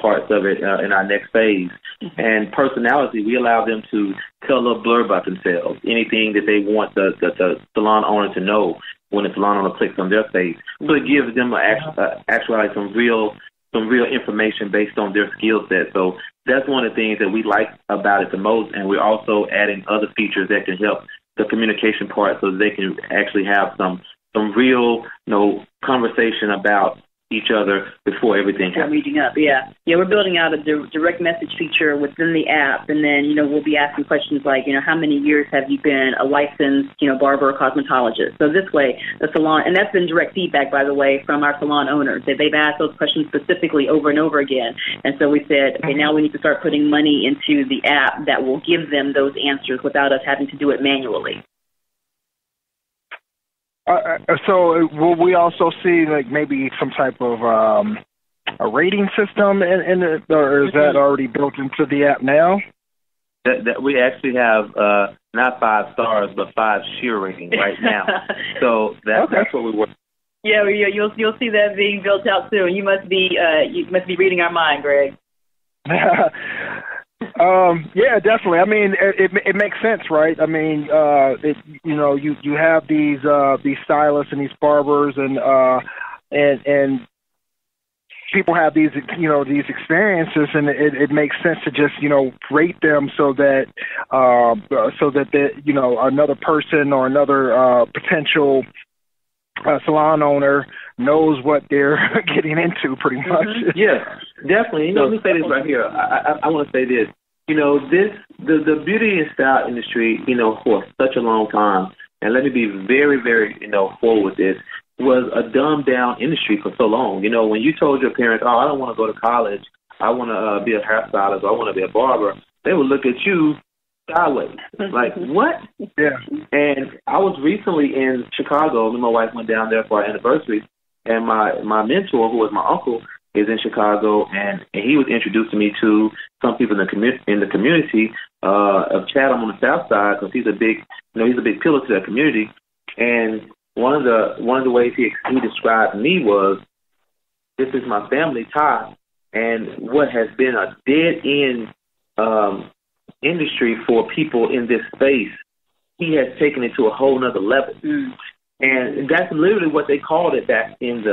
parts of it in our next phase. And personality, we allow them to tell a little blurb about themselves, anything that they want the salon owner to know when the salon owner clicks on their face. So it gives them actually some real information based on their skill set. So that's one of the things that we like about it the most, and we're also adding other features that can help the communication part, so that they can actually have some real conversation about each other before everything happens. Reaching up, yeah. We're building out a direct message feature within the app, and then we'll be asking questions like how many years have you been a licensed barber or cosmetologist? So this way, the salon, and that's been direct feedback, by the way, from our salon owners, that they've asked those questions specifically over and over again. And so we said, okay, now we need to start putting money into the app that will give them those answers without us having to do it manually. So will we also see maybe some type of a rating system in it, or is that already built into the app now? That we actually have not 5 stars but 5 sheer rating right now. So that's what we work. Yeah, you'll see that being built out soon. You must be reading our mind, Greg. Yeah, definitely. I mean, it makes sense, right? I mean, you have these stylists and these barbers and people have these experiences, and it makes sense to just rate them so that another person or another potential salon owner knows what they're getting into, pretty much. Yeah, definitely. Let me say this right here. I want to say this. The beauty and style industry, for such a long time, and let me be very, very, forward with this, was a dumbed down industry for so long. When you told your parents, I don't want to go to college, I want to be a hairstylist, or I want to be a barber, they would look at you sideways. Like, what? Yeah. And I was recently in Chicago. Me and my wife went down there for our anniversary, and my mentor, who was my uncle, is in Chicago, and he was introducing me to some people in the community of Chatham on the South Side, because he's a big pillar to that community. And one of the ways he described me was, this is my family tie, and what has been a dead end industry for people in this space, he has taken it to a whole nother level. And that's literally what they called it back in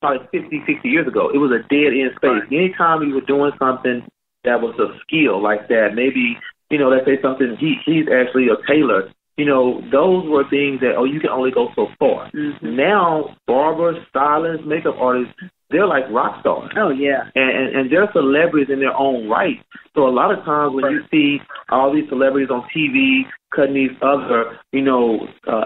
probably 50, 60 years ago. It was a dead end space. Anytime you were doing something that was a skill like that, maybe, let's say something, he's actually a tailor, those were things that, you can only go so far. Now, barbers, stylists, makeup artists, they're like rock stars. Oh, yeah. And they're celebrities in their own right. So a lot of times when you see all these celebrities on TV cutting these other,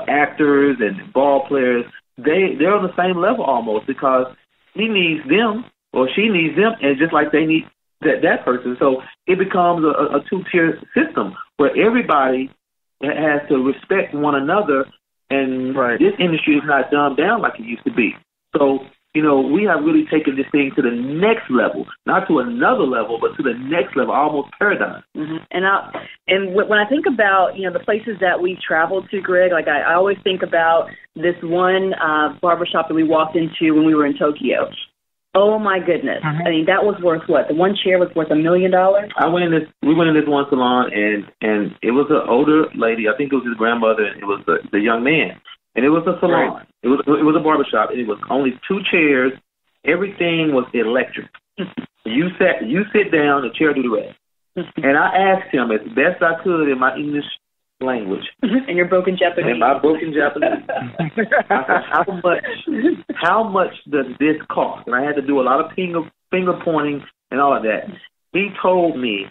actors and ball players, they're on the same level almost, because he needs them or she needs them, and just like they need that person. So it becomes a two-tier system where everybody has to respect one another, and this industry is not dumbed down like it used to be. So, we have really taken this thing to the next level, not to another level, but to the next level, almost paradigm. And when I think about, the places that we traveled to, Greg, like I always think about this one barbershop that we walked into when we were in Tokyo. Oh, my goodness. I mean, that was worth what? The one chair was worth $1 million? We went in this one salon, and it was an older lady. I think it was his grandmother, and it was the young man. And it was a salon. Right. It was a barbershop, and it was only 2 chairs. Everything was electric. You sit down, the chair do the rest. And I asked him as best I could in my English language. And your broken Japanese. And my broken Japanese. I said, how much does this cost? And I had to do a lot of finger pointing and all of that. He told me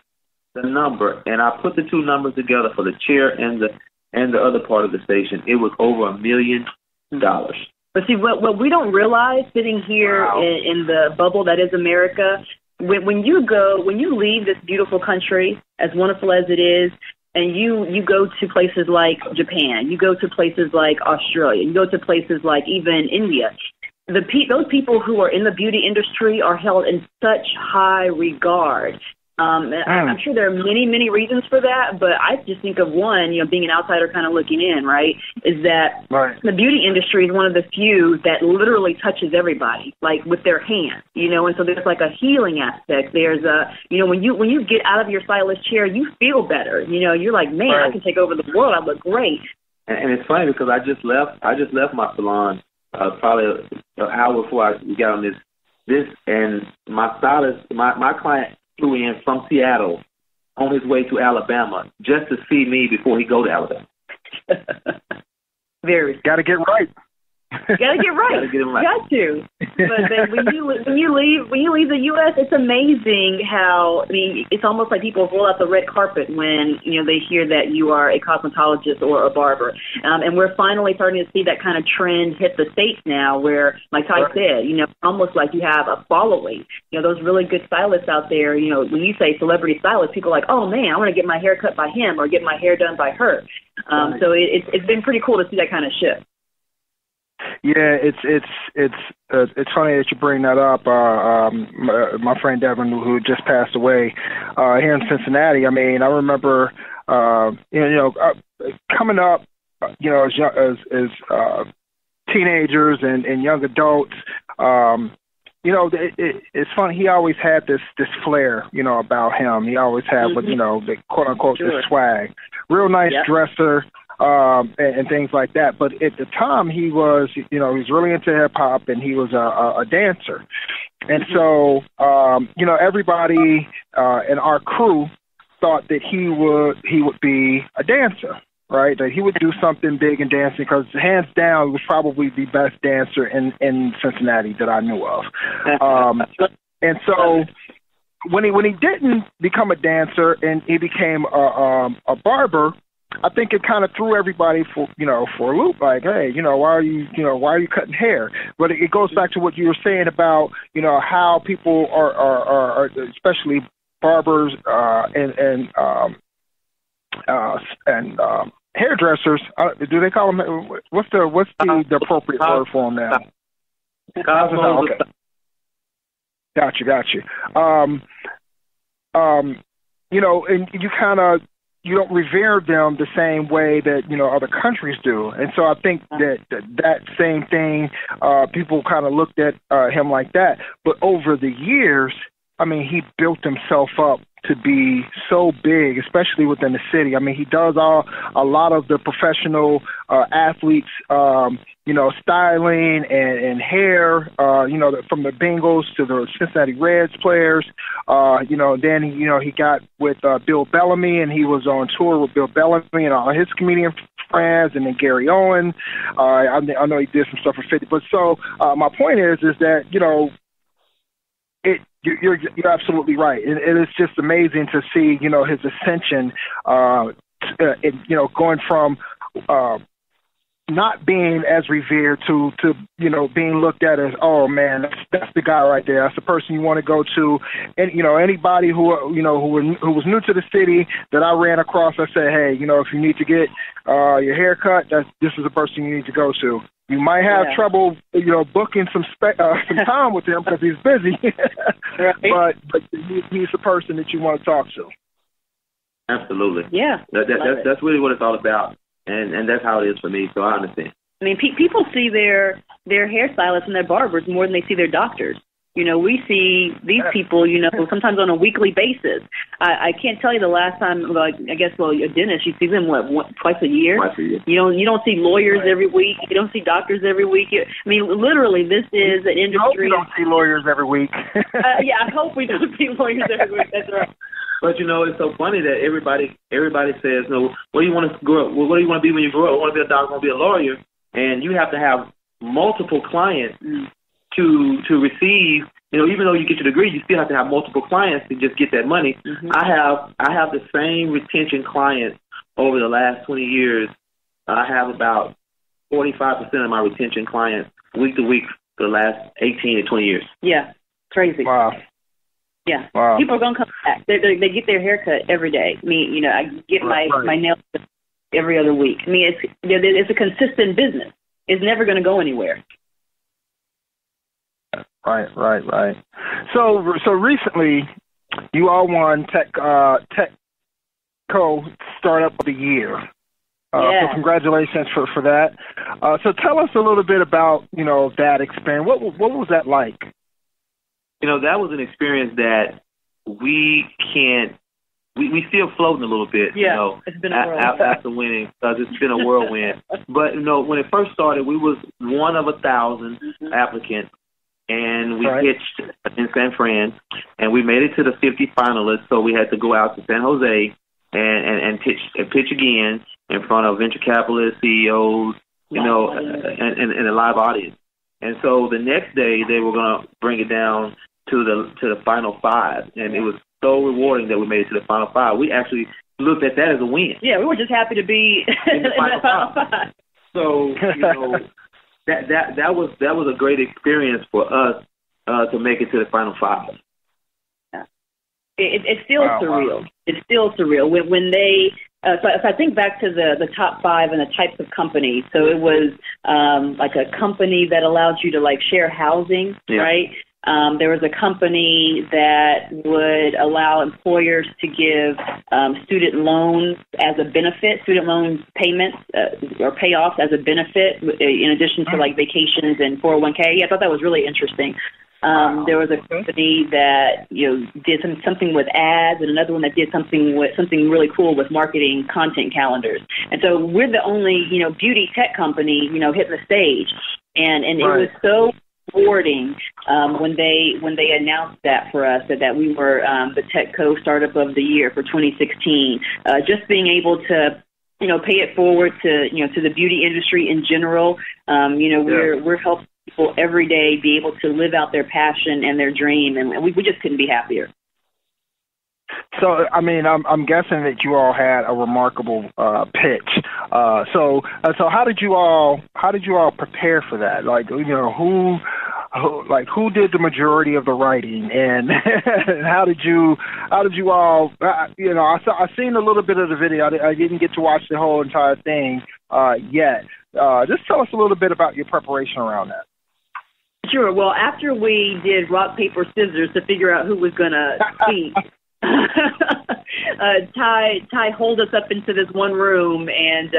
the number, and I put the 2 numbers together for the chair and the other part of the station. It was over $1 million. But see, what we don't realize sitting here in the bubble that is America, when you leave this beautiful country, as wonderful as it is, and you go to places like Japan, you go to places like Australia, you go to places like even India, those people who are in the beauty industry are held in such high regard. I'm sure there are many, many reasons for that, but I just think of one, being an outsider kind of looking in, right, is that the beauty industry is one of the few that literally touches everybody, like with their hands, and so there's like a healing aspect. There's when you get out of your stylist chair, you feel better. You're like, man, I can take over the world. I look great. And it's funny because I just left my salon probably an hour before we got on this, and my stylist, my client, flew in from Seattle on his way to Alabama just to see me before he go to Alabama. Got to get right. Got to get right. Got to get him right. Got to. But when you leave the U.S., it's amazing how, I mean, it's almost like people roll out the red carpet when, you know, they hear that you are a cosmetologist or a barber. And we're finally starting to see that kind of trend hit the States now where, like Ty said, you know, almost like you have a following. You know, those really good stylists out there, you know, when you say celebrity stylist, people are like, oh, man, I want to get my hair cut by him or get my hair done by her. So it's been pretty cool to see that kind of shift. Yeah, it's funny that you bring that up. My friend Devin, who just passed away here in Cincinnati. I mean, I remember coming up, you know, as teenagers and young adults. You know, it's funny. He always had this flair, you know, about him. He always had, you know, the quote unquote this swag. Real nice dresser. And things like that. But at the time, he was, you know, he was really into hip hop, and he was a dancer. And so, you know, everybody in our crew thought that he would be a dancer, right? That he would do something big in dancing, because hands down, he was probably the best dancer in Cincinnati that I knew of. And so, when he didn't become a dancer and he became a barber, I think it kind of threw everybody for a loop. Like, hey, you know, why are you cutting hair? But it goes back to what you were saying about, you know, how people are especially barbers and hairdressers. Do they call them? What's the appropriate word for them now? Okay. Got you. You know, and you don't revere them the same way that, you know, other countries do. And so I think that same thing, people kind of looked at him like that. But over the years, I mean, he built himself up to be so big, especially within the city. I mean, he does a lot of the professional athletes, you know, styling and hair, you know, from the Bengals to the Cincinnati Reds players. You know, then, you know, he got with Bill Bellamy, and he was on tour with Bill Bellamy and all his comedian friends, and then Gary Owen. I know he did some stuff for 50. But so my point is that, you know, you're absolutely right. And it's just amazing to see, you know, his ascension, you know, going from not being as revered to you know, being looked at as, oh man, that's the guy right there. That's the person you want to go to. And you know, anybody who was new to the city that I ran across, I said, hey, you know, if you need to get your hair cut, this is the person you need to go to. You might have trouble, you know, booking some time with him because he's busy, right. but he's the person that you want to talk to. Absolutely. Yeah. That's really what it's all about, and that's how it is for me. So I understand. I mean, people see their hairstylists and their barbers more than they see their doctors. You know, we see these people, you know, sometimes on a weekly basis. I can't tell you the last time, like, I guess, well, a dentist, you see them, twice a year? Twice a year. You don't see lawyers every week. You don't see doctors every week. I mean, literally, this is an industry. I hope you don't see lawyers every week. Yeah, I hope we don't see lawyers every week. That's right. But, you know, it's so funny that everybody says, no, what do you want to grow up? What do you want to be when you grow up? I want to be a doctor, I want to be a lawyer. And you have to have multiple clients to receive, you know, even though you get your degree, you still have to have multiple clients to just get that money. Mm-hmm. I have the same retention clients over the last 20 years. I have about 45% of my retention clients week to week for the last 18 to 20 years. Yeah, crazy. Wow. Yeah. Wow. People are going to come back. They get their haircut every day. I mean, you know, I get my nails every other week. I mean, it's a consistent business. It's never going to go anywhere. Right. So recently, you all won TechCo Startup of the Year. So congratulations for that. So tell us a little bit about, you know, that experience. What was that like? You know, that was an experience that we still floating a little bit. Yeah, you know, it's been a whirlwind. After winning, because it's been a whirlwind. But you know, when it first started, we was one of 1,000 applicants. And we pitched in San Fran, and we made it to the 50 finalists. So we had to go out to San Jose and pitch again in front of venture capitalists, CEOs, you know, and a live audience. And so the next day they were going to bring it down to the final 5, and it was so rewarding that we made it to the final 5. We actually looked at that as a win. Yeah, we were just happy to be in the final 5. So that was a great experience for us to make it to the final 5. Yeah. It's still surreal. Wow. It's still surreal when they. So if I think back to the top 5 and the types of companies, so it was like a company that allowed you to like share housing, right? There was a company that would allow employers to give student loans as a benefit, student loan payments or payoffs as a benefit, in addition to like vacations and 401k. Yeah, I thought that was really interesting. There was a company that did something with ads, and another one that did something really cool with marketing content calendars. And so we're the only beauty tech company hitting the stage, and it was so rewarding when they announced that for us that we were the TechCo Startup of the Year for 2016. Just being able to pay it forward to the beauty industry in general. We're helping people every day be able to live out their passion and their dream, and we just couldn't be happier. So, I mean, I'm guessing that you all had a remarkable pitch. So how did you all prepare for that? Like, who did the majority of the writing, and how did you all? I seen a little bit of the video. I didn't get to watch the whole entire thing yet. Just tell us a little bit about your preparation around that. Sure. Well, after we did rock, paper, scissors to figure out who was going to speak, Tye holed us up into this one room, and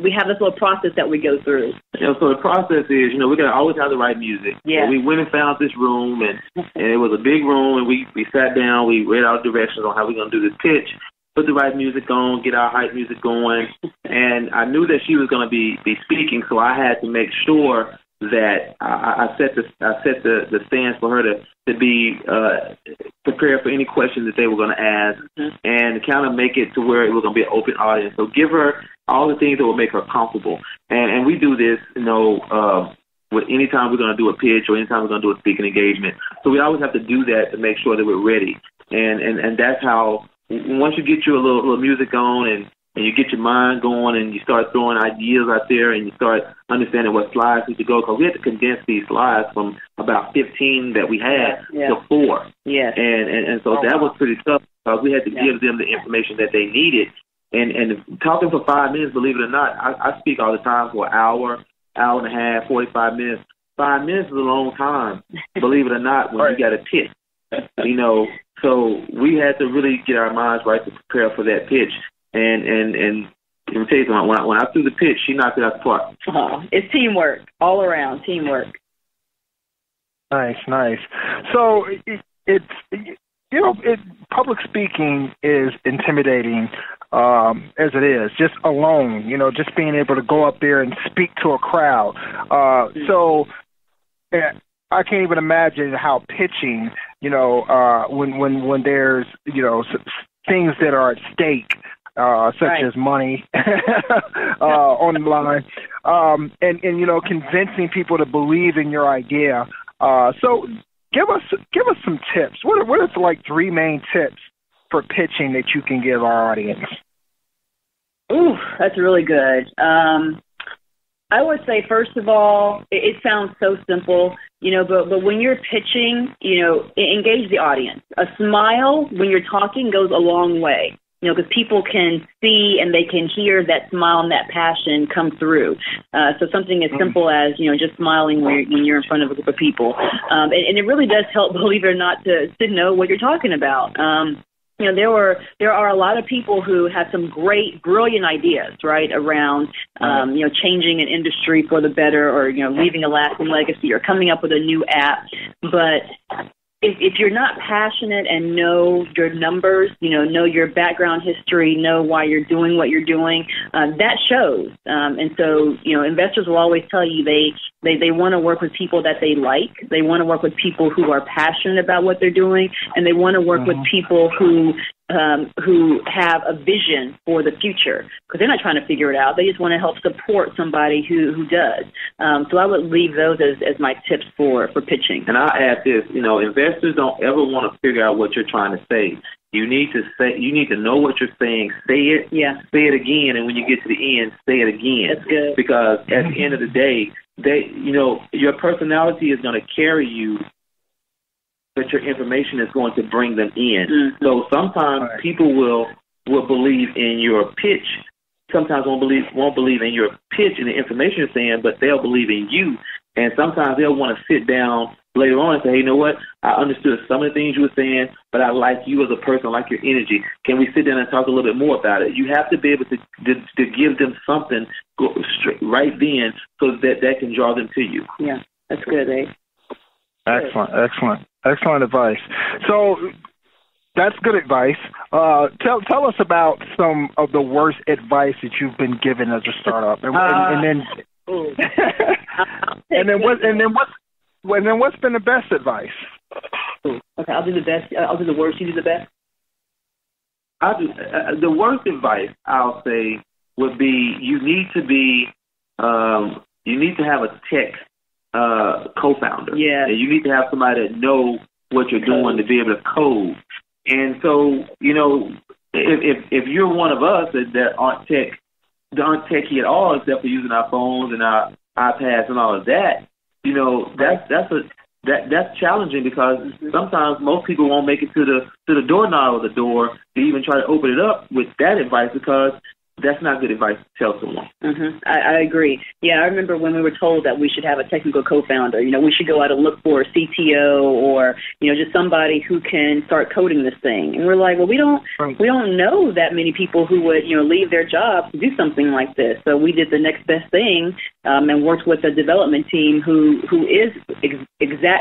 we have this little process that we go through. So the process is, we're going to always have the right music. Yeah. So we went and found this room, and it was a big room, and we sat down, we read our directions on how we're going to do this pitch, put the right music on, get our hype music going, and I knew that she was going to be speaking, so I had to make sure that I set the stance for her to be prepared for any questions that they were going to ask, and kind of make it to where it was going to be an open audience. So give her all the things that will make her comfortable. And we do this, with any time we're going to do a pitch or anytime we're going to do a speaking engagement. So we always have to do that to make sure that we're ready. And that's how, once you get your little music on and you get your mind going and you start throwing ideas out there and you start understanding what slides need to go, because we had to condense these slides from about 15 that we had to 4. Yeah. And so that was pretty tough, because we had to give them the information that they needed. And talking for 5 minutes, believe it or not, I speak all the time for an hour and a half, 45 minutes. 5 minutes is a long time, believe it or not, when you got a pitch. So we had to really get our minds right to prepare for that pitch. And let me tell you something, when I threw the pitch, she knocked it out the park. It's teamwork, all around teamwork. Nice. So public speaking is intimidating as it is, just alone, just being able to go up there and speak to a crowd. So I can't even imagine how pitching, when there's, things that are at stake, such as money on the line, and convincing people to believe in your idea. So give us some tips. What are like 3 main tips for pitching that you can give our audience? Ooh, that's really good. I would say, first of all, it sounds so simple, but when you're pitching, engage the audience. A smile when you're talking goes a long way. Because people can see and they can hear that smile and that passion come through. So something as simple as, just smiling when you're in front of a group of people. And it really does help, believe it or not, to know what you're talking about. There are a lot of people who have some great, brilliant ideas, right, around, changing an industry for the better, or, leaving a lasting legacy, or coming up with a new app. But if you're not passionate and know your numbers, know your background history, know why you're doing what you're doing, that shows. And so, investors will always tell you they want to work with people that they like. They want to work with people who are passionate about what they're doing, and they want to work with people who have a vision for the future, because they're not trying to figure it out. They just want to help support somebody who does. So I would leave those as my tips for pitching. And I'll add this, investors don't ever want to figure out what you're trying to say. You need to know what you're saying, say it, say it again, and when you get to the end, say it again. That's good. Because at the end of the day, your personality is going to carry you, but your information is going to bring them in. Mm-hmm. So sometimes people will believe in your pitch. Sometimes won't believe in your pitch and the information you're saying, but they'll believe in you. And sometimes they'll want to sit down later on and say, hey, you know what? I understood some of the things you were saying, but I like you as a person, I like your energy. Can we sit down and talk a little bit more about it? You have to be able to give them something right then so that can draw them to you. Yeah, that's good, eh? Excellent advice. So that's good advice. Tell us about some of the worst advice that you've been given as a startup, and then what's been the best advice? Okay, I'll do the best. I'll do the worst. You do the best. I'll do the worst advice. I'll say would be you need to have a tech co-founder. Yeah. And you need to have somebody that know what you're doing to be able to code. And so, if you're one of us that aren't techie at all, except for using our phones and our iPads and all of that, that's challenging because sometimes most people won't make it to the doorknob of the door to even try to open it up with that advice because that's not good advice to tell someone. Mm-hmm. I agree. Yeah, I remember when we were told that we should have a technical co-founder. We should go out and look for a CTO or, just somebody who can start coding this thing. And we're like, well, we don't know that many people who would, leave their jobs to do something like this. So we did the next best thing and worked with a development team who is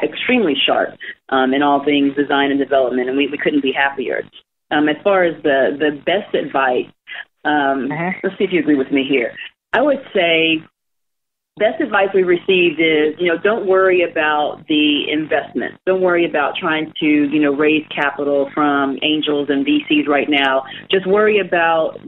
extremely sharp in all things design and development, and we couldn't be happier. As far as the best advice, let's see if you agree with me here. I would say best advice we received is, don't worry about the investment. Don't worry about trying to, raise capital from angels and VCs right now. Just worry about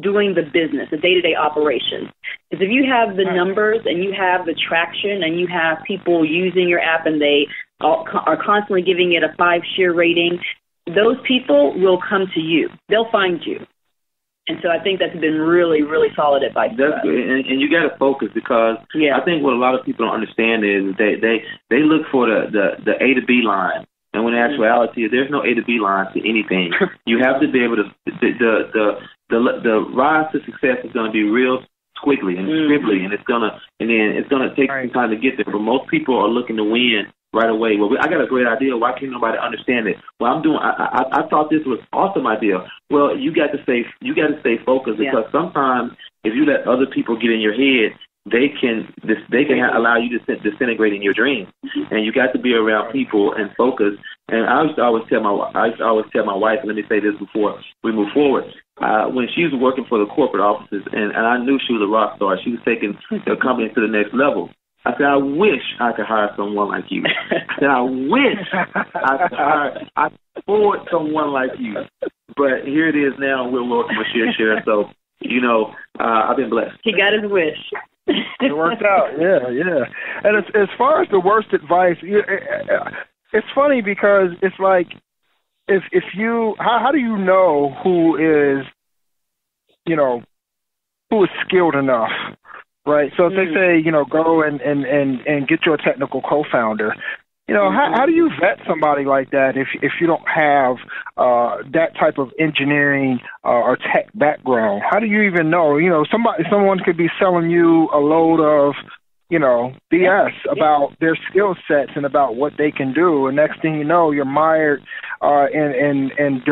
doing the business, the day-to-day operations. Because if you have the numbers and you have the traction and you have people using your app and they are constantly giving it a 5-share rating, those people will come to you. They'll find you. And so I think that's been really, really solid advice. That's good. And you got to focus because I think what a lot of people don't understand is they look for the A to B line. And when in actuality, there's no A to B line to anything. You have to be able to, the rise to success is going to be real quickly and swiftly, and it's going to take some time to get there. But most people are looking to win right away. Well, I got a great idea. Why can't nobody understand it? Well, I thought this was an awesome idea. Well, you got to stay focused because sometimes if you let other people get in your head, they can allow you to disintegrate in your dreams. And you got to be around people and focus. And I used to always tell my wife, and let me say this before we move forward. When she was working for the corporate offices, and I knew she was a rock star, she was taking the company to the next level. I said, I wish I could hire someone like you. I said, I wish I could afford someone like you. But here it is now. We're working with ShearShare. So, I've been blessed. He got his wish. It worked out. Yeah. And as far as the worst advice, it's funny because it's like, if you, how do you know who is skilled enough? Right. So if they say, go and get your technical co-founder, how do you vet somebody like that if you don't have that type of engineering or tech background? How do you even know? Someone could be selling you a load of, BS about their skill sets and about what they can do. And next thing you know, you're mired in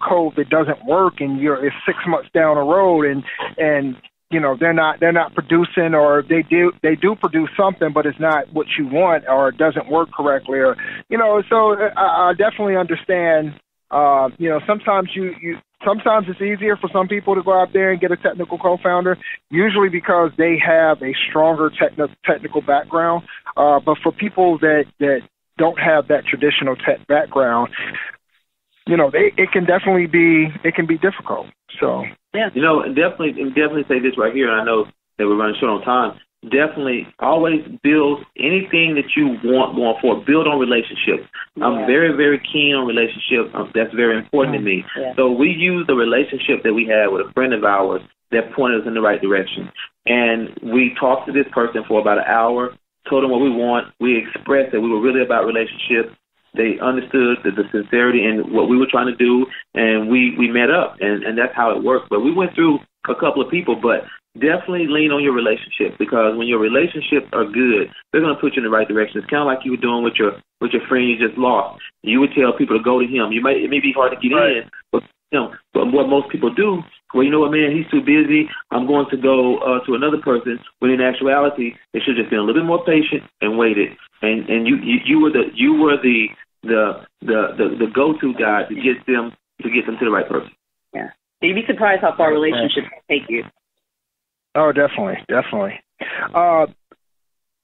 code that doesn't work, and it's 6 months down the road, and they're not producing, or they do produce something, but it's not what you want, or it doesn't work correctly, or So I definitely understand. Sometimes sometimes it's easier for some people to go out there and get a technical co-founder, usually because they have a stronger technical background. But for people that don't have that traditional tech background, it can definitely be difficult. So definitely say this right here, and I know that we're running short on time. definitely always build anything that you want going forward. Build on relationships. Yeah. I'm very, very keen on relationships. That's very important to me. Yeah. So we use the relationship that we had with a friend of ours that pointed us in the right direction. And we talked to this person for about an hour, told them what we want. We expressed that we were really about relationships. They understood the sincerity in what we were trying to do, and we met up, and that's how it works. But we went through a couple of people, but definitely lean on your relationships, because when your relationships are good, they're going to put you in the right direction. It's kind of like you were doing with your friend you just lost. You would tell people to go to him. It may be hard to get in, but but what most people do, well, you know what, man, he's too busy. I'm going to go to another person. When in actuality, they should have been a little bit more patient and waited. And you were the go-to guy to get them to the right person. Yeah, you'd be surprised how far relationships take you. Oh, definitely.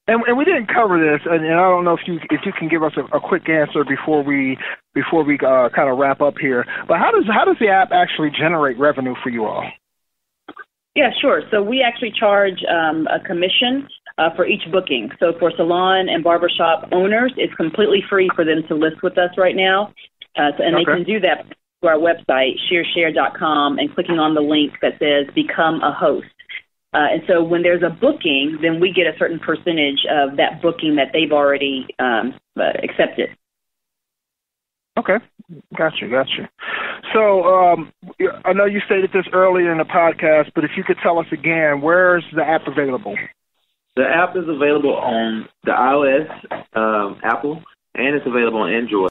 And we didn't cover this, and I don't know if you can give us a quick answer before we kind of wrap up here. But how does the app actually generate revenue for you all? Yeah, sure. So we actually charge a commission for each booking. So for salon and barbershop owners, it's completely free for them to list with us right now. They can do that through our website, ShearShare.com, and clicking on the link that says Become a Host. And so when there's a booking, then we get a certain percentage of that booking that they've already accepted. Okay. Got you. So I know you stated this earlier in the podcast, but if you could tell us again, where's the app available? The app is available on the iOS, Apple, and it's available on Android.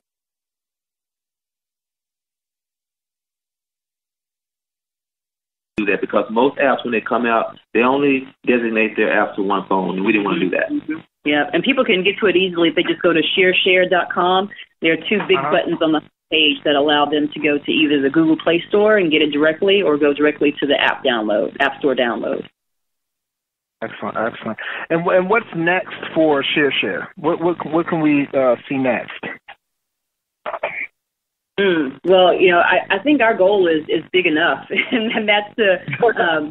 That because most apps, when they come out, they only designate their apps to one phone, and we didn't want to do that. Mm-hmm. Yeah, and people can get to it easily if they just go to ShearShare.com. There are two big buttons on the page that allow them to go to either the Google Play Store and get it directly, or go directly to the App Store download. Excellent. And what's next for ShearShare? What can we see next? Well, I think our goal is big enough, and that's to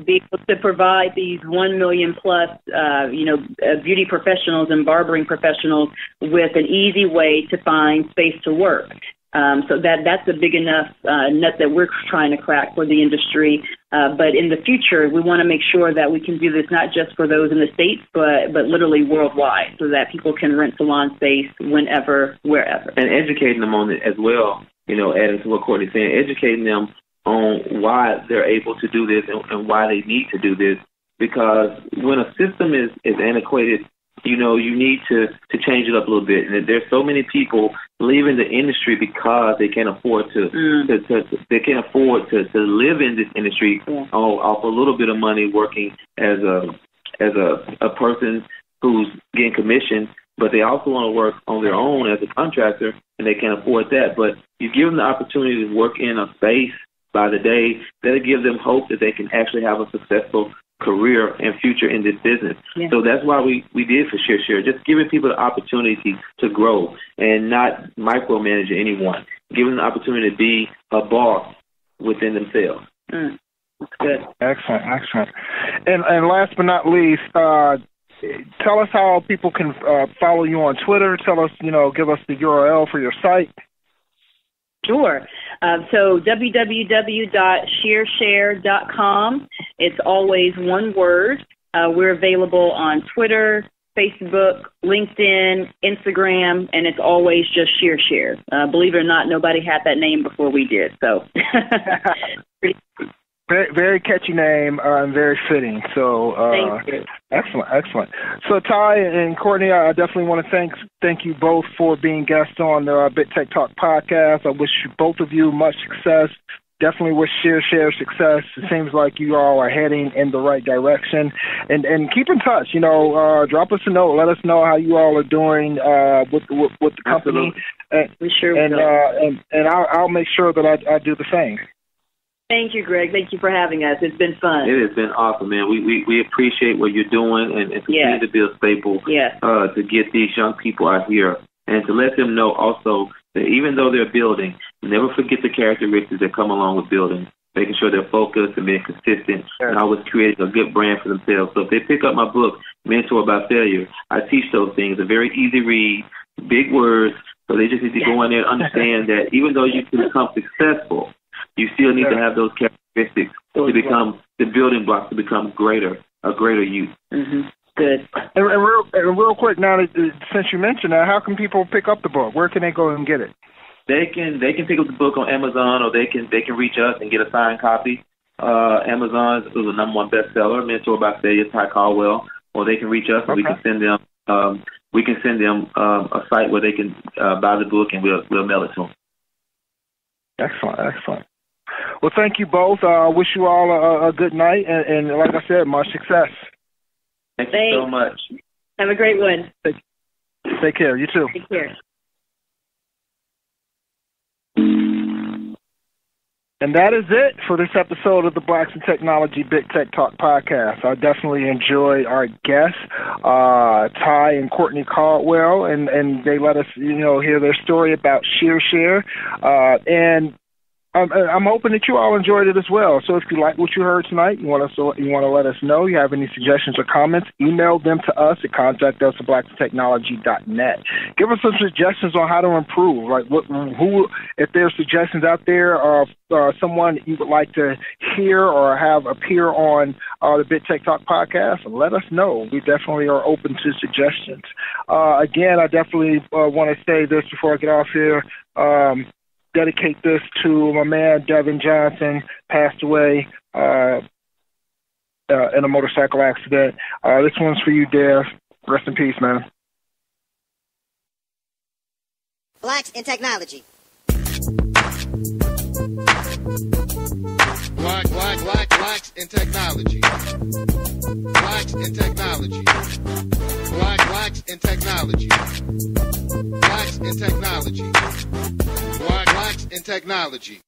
be able to provide these 1 million plus, beauty professionals and barbering professionals with an easy way to find space to work. So that's a big enough nut that we're trying to crack for the industry. But in the future, we want to make sure that we can do this not just for those in the States, but literally worldwide, so that people can rent salon space whenever, wherever. And educating them on it as well. Adding to what Courtney's saying, educating them on why they're able to do this and why they need to do this. Because when a system is antiquated, you need to change it up a little bit. And there's so many people leaving the industry because they can't afford to live in this industry off a little bit of money, working as a person who's getting commission. But they also want to work on their own as a contractor, and they can't afford that. But you give them the opportunity to work in a space by the day, that'll give them hope that they can actually have a successful career and future in this business. Yeah. So that's why we did for ShearShare, just giving people the opportunity to grow and not micromanage anyone, giving them the opportunity to be a boss within themselves. That's good. Excellent. And last but not least, tell us how people can follow you on Twitter. Tell us, give us the URL for your site. Sure. So www.ShearShare.com. It's always one word. We're available on Twitter, Facebook, LinkedIn, Instagram, and it's always just ShearShare. Believe it or not, nobody had that name before we did. So. Very, very catchy name and very fitting. So thank you. Excellent. So Tye and Courtney, I definitely want to thank you both for being guests on the Big Tech Talk podcast. I wish both of you much success. Definitely wish ShearShare success. It seems like you all are heading in the right direction. And keep in touch. Drop us a note. Let us know how you all are doing with the company. We sure will. And I'll make sure that I do the same. Thank you, Greg. Thank you for having us. It's been fun. It has been awesome, man. We appreciate what you're doing and continue to be a staple to get these young people out here and to let them know also that even though they're building, never forget the characteristics that come along with building. making sure they're focused and being consistent, and always creating a good brand for themselves. So if they pick up my book, Mentor by Failure, I teach those things. A very easy read, big words, so they just need to go in there and understand that even though you can become successful, you still need to have those characteristics to become the building blocks to become a greater you. Mm-hmm. Good. And real quick, now that, since you mentioned that, how can people pick up the book? Where can they go and get it? They can pick up the book on Amazon, or they can reach us and get a signed copy. Amazon is the #1 bestseller, Mentor by Failure, Tye Caldwell. Or they can reach us and we can send them a site where they can buy the book, and we'll mail it to them. Excellent. Well, thank you both. Wish you all a good night, and like I said, much success. Thank you so much. Have a great one. Take care. You too. Take care. And that is it for this episode of the Blacks in Technology Big Tech Talk podcast. I definitely enjoyed our guests, Tye and Courtney Caldwell, and they let us, hear their story about ShearShare. And I'm hoping that you all enjoyed it as well. So if you like what you heard tonight, you want to let us know. You have any suggestions or comments, email them to us at contactus@blacksintechnology.net. Give us some suggestions on how to improve. Like who, if there's suggestions out there of someone you would like to hear or have appear on the Big Tech Talk podcast, let us know. We definitely are open to suggestions. Again, I definitely want to say this before I get off here. Dedicate this to my man, Devin Johnson, passed away in a motorcycle accident. This one's for you, Dev. Rest in peace, man. Blacks in Technology. Blacks in Technology. Blacks in Technology. Blacks in Technology. Blacks in Technology. Blacks in Technology.